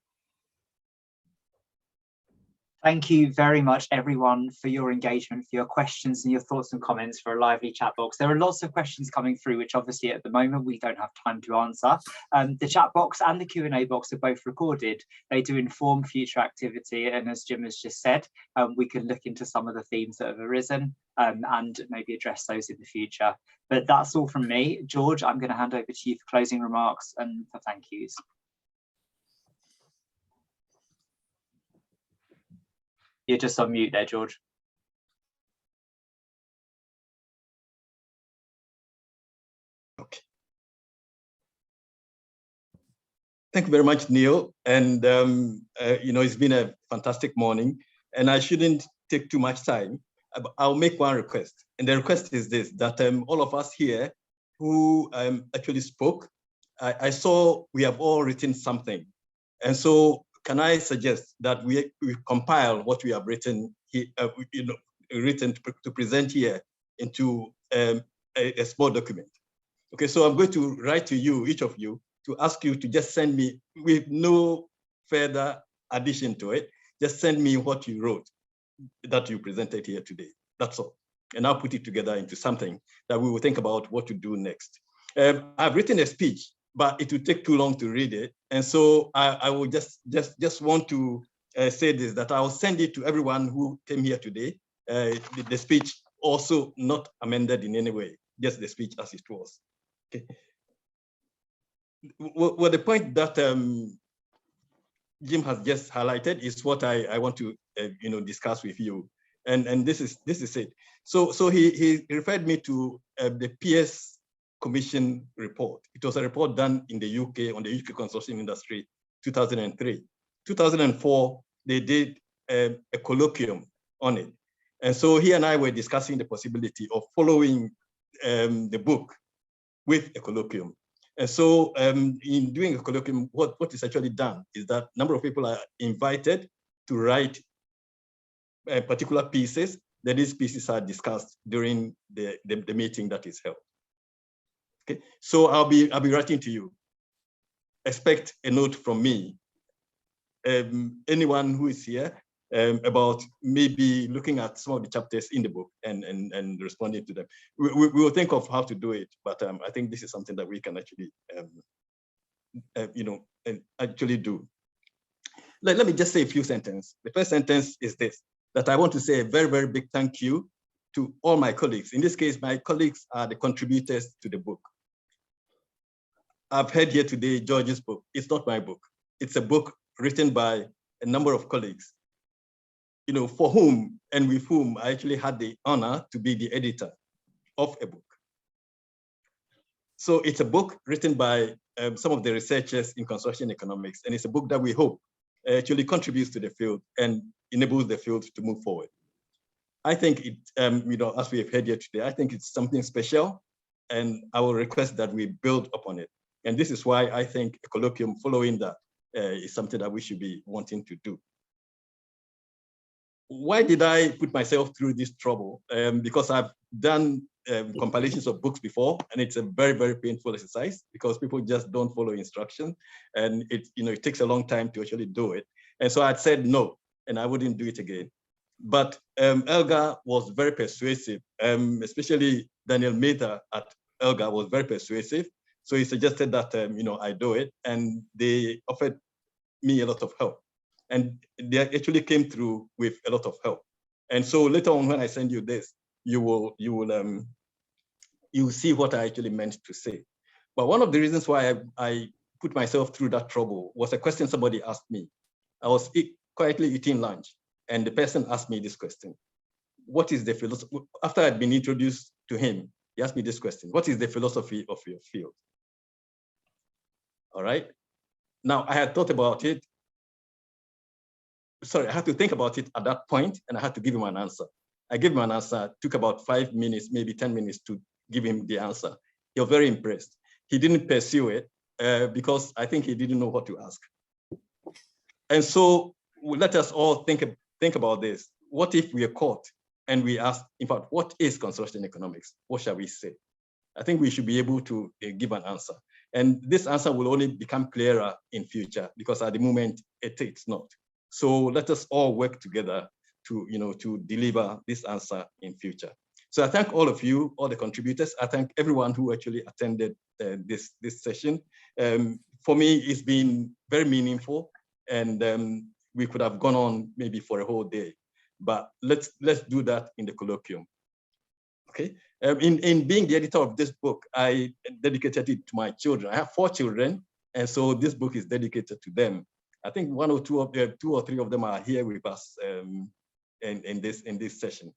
Thank you very much, everyone, for your engagement, for your questions and your thoughts and comments, for a lively chat box. There are lots of questions coming through, which obviously at the moment we don't have time to answer. The chat box and the Q&A box are both recorded. They do inform future activity. And as Jim has just said, we can look into some of the themes that have arisen and maybe address those in the future. But that's all from me. George, I'm going to hand over to you for closing remarks and for thank yous. You're just on mute there, George. Okay. Thank you very much, Neil. And, you know, it's been a fantastic morning and I shouldn't take too much time. I'll make one request. And the request is this, that all of us here who actually spoke, I saw we have all written something. And so can I suggest that we compile what we have written here, you know, written to present here into a small document. Okay, so I'm going to write to you, each of you, to ask you to just send me, with no further addition to it, just send me what you wrote that you presented here today. That's all. And I'll put it together into something that we will think about what to do next. I've written a speech, but it would take too long to read it. And so I will just want to say this, that I will send it to everyone who came here today. The speech also not amended in any way, just the speech as it was. Okay. Well, the point that Jim has just highlighted is what I want to you know, discuss with you. And this is it. So he referred me to the PS Commission report. It was a report done in the UK on the UK construction industry, 2003. 2004, they did a colloquium on it. And so he and I were discussing the possibility of following the book with a colloquium. And so in doing a colloquium, what is actually done is that a number of people are invited to write particular pieces, that these pieces are discussed during the meeting that is held. Okay, so I'll be writing to you. Expect a note from me. Anyone who is here about maybe looking at some of the chapters in the book and responding to them. We will think of how to do it, but I think this is something that we can actually, you know, actually do. Let me just say a few sentences. The first sentence is this, that I want to say a very, very big thank you to all my colleagues. In this case, my colleagues are the contributors to the book. I've heard here today George's book. It's not my book. It's a book written by a number of colleagues, you know, for whom and with whom I actually had the honor to be the editor of a book. So it's a book written by some of the researchers in construction economics, and it's a book that we hope actually contributes to the field and enables the field to move forward. I think it, you know, as we have heard here today, I think it's something special, and I will request that we build upon it. And this is why I think a colloquium following that is something that we should be wanting to do. Why did I put myself through this trouble? Because I've done compilations of books before, and it's a very, very painful exercise because people just don't follow instructions, and it, you know, it takes a long time to actually do it. And so I'd said no, and I wouldn't do it again. But Elgar was very persuasive, especially Daniel Mather at Elgar was very persuasive. So he suggested that you know, I do it, and they offered me a lot of help. And they actually came through with a lot of help. And so later on, when I send you this, you will see what I actually meant to say. But one of the reasons why I put myself through that trouble was a question somebody asked me. I was quietly eating lunch, and the person asked me this question: what is the philosophy? After I'd been introduced to him, he asked me this question: what is the philosophy of your field? All right. Now, I had thought about it. Sorry, I had to think about it at that point, and I had to give him an answer. I gave him an answer. It took about 5 minutes, maybe 10 minutes to give him the answer. He was very impressed. He didn't pursue it because I think he didn't know what to ask. And so let us all think about this. what if we are caught and we ask, in fact, what is construction economics? What shall we say? I think we should be able to give an answer. And this answer will only become clearer in future because at the moment it's not. So let us all work together to deliver this answer in future. So I thank all of you, all the contributors. I thank everyone who actually attended this session. For me, it's been very meaningful, and we could have gone on maybe for a whole day, but let's do that in the colloquium. Okay. In being the editor of this book, I dedicated it to my children. I have 4 children, and so this book is dedicated to them. I think 1 or 2 of them, 2 or 3 of them are here with us in this session.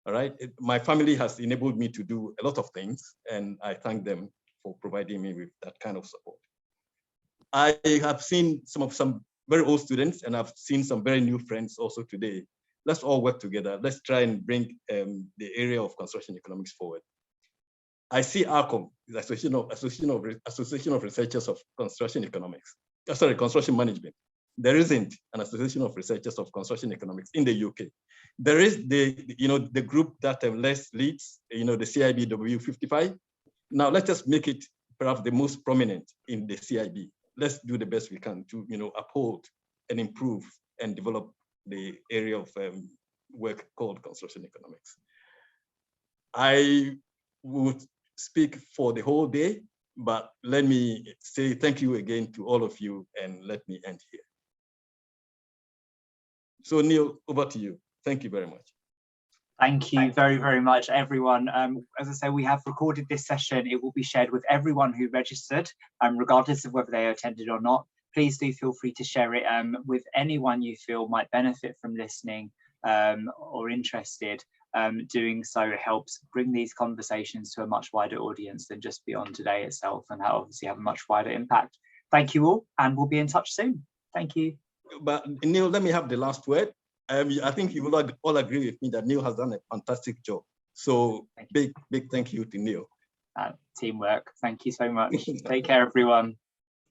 All right. My family has enabled me to do a lot of things, and I thank them for providing me with that kind of support. I have seen some very old students, and I've seen some very new friends also today. Let's all work together. Let's try and bring the area of construction economics forward. I see ARCOM, the Association of Researchers of Construction Economics. Sorry, Construction Management. There isn't an Association of Researchers of Construction Economics in the UK. There is the group that Les leads, the CIBW 55. Now let us make it perhaps the most prominent in the CIB. Let's do the best we can to uphold and improve and develop the area of work called construction economics. I would speak for the whole day, but let me say thank you again to all of you, and let me end here. So Neil, over to you. Thank you very much. Thank you very, very much, everyone. As I say, we have recorded this session. It will be shared with everyone who registered, regardless of whether they attended or not. Please do feel free to share it with anyone you feel might benefit from listening or interested. Doing so helps bring these conversations to a much wider audience than just beyond today itself, and obviously have a much wider impact. Thank you all, and we'll be in touch soon. Thank you. But Neil, let me have the last word. I think you will all agree with me that Neil has done a fantastic job. So big thank you to Neil. Teamwork. Thank you so much. Take care, everyone.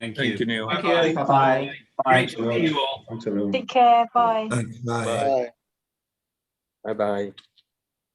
Thank you, Neil. Thank you. Bye. Bye. Great to see you all. Take care. Bye. Bye. Bye-bye.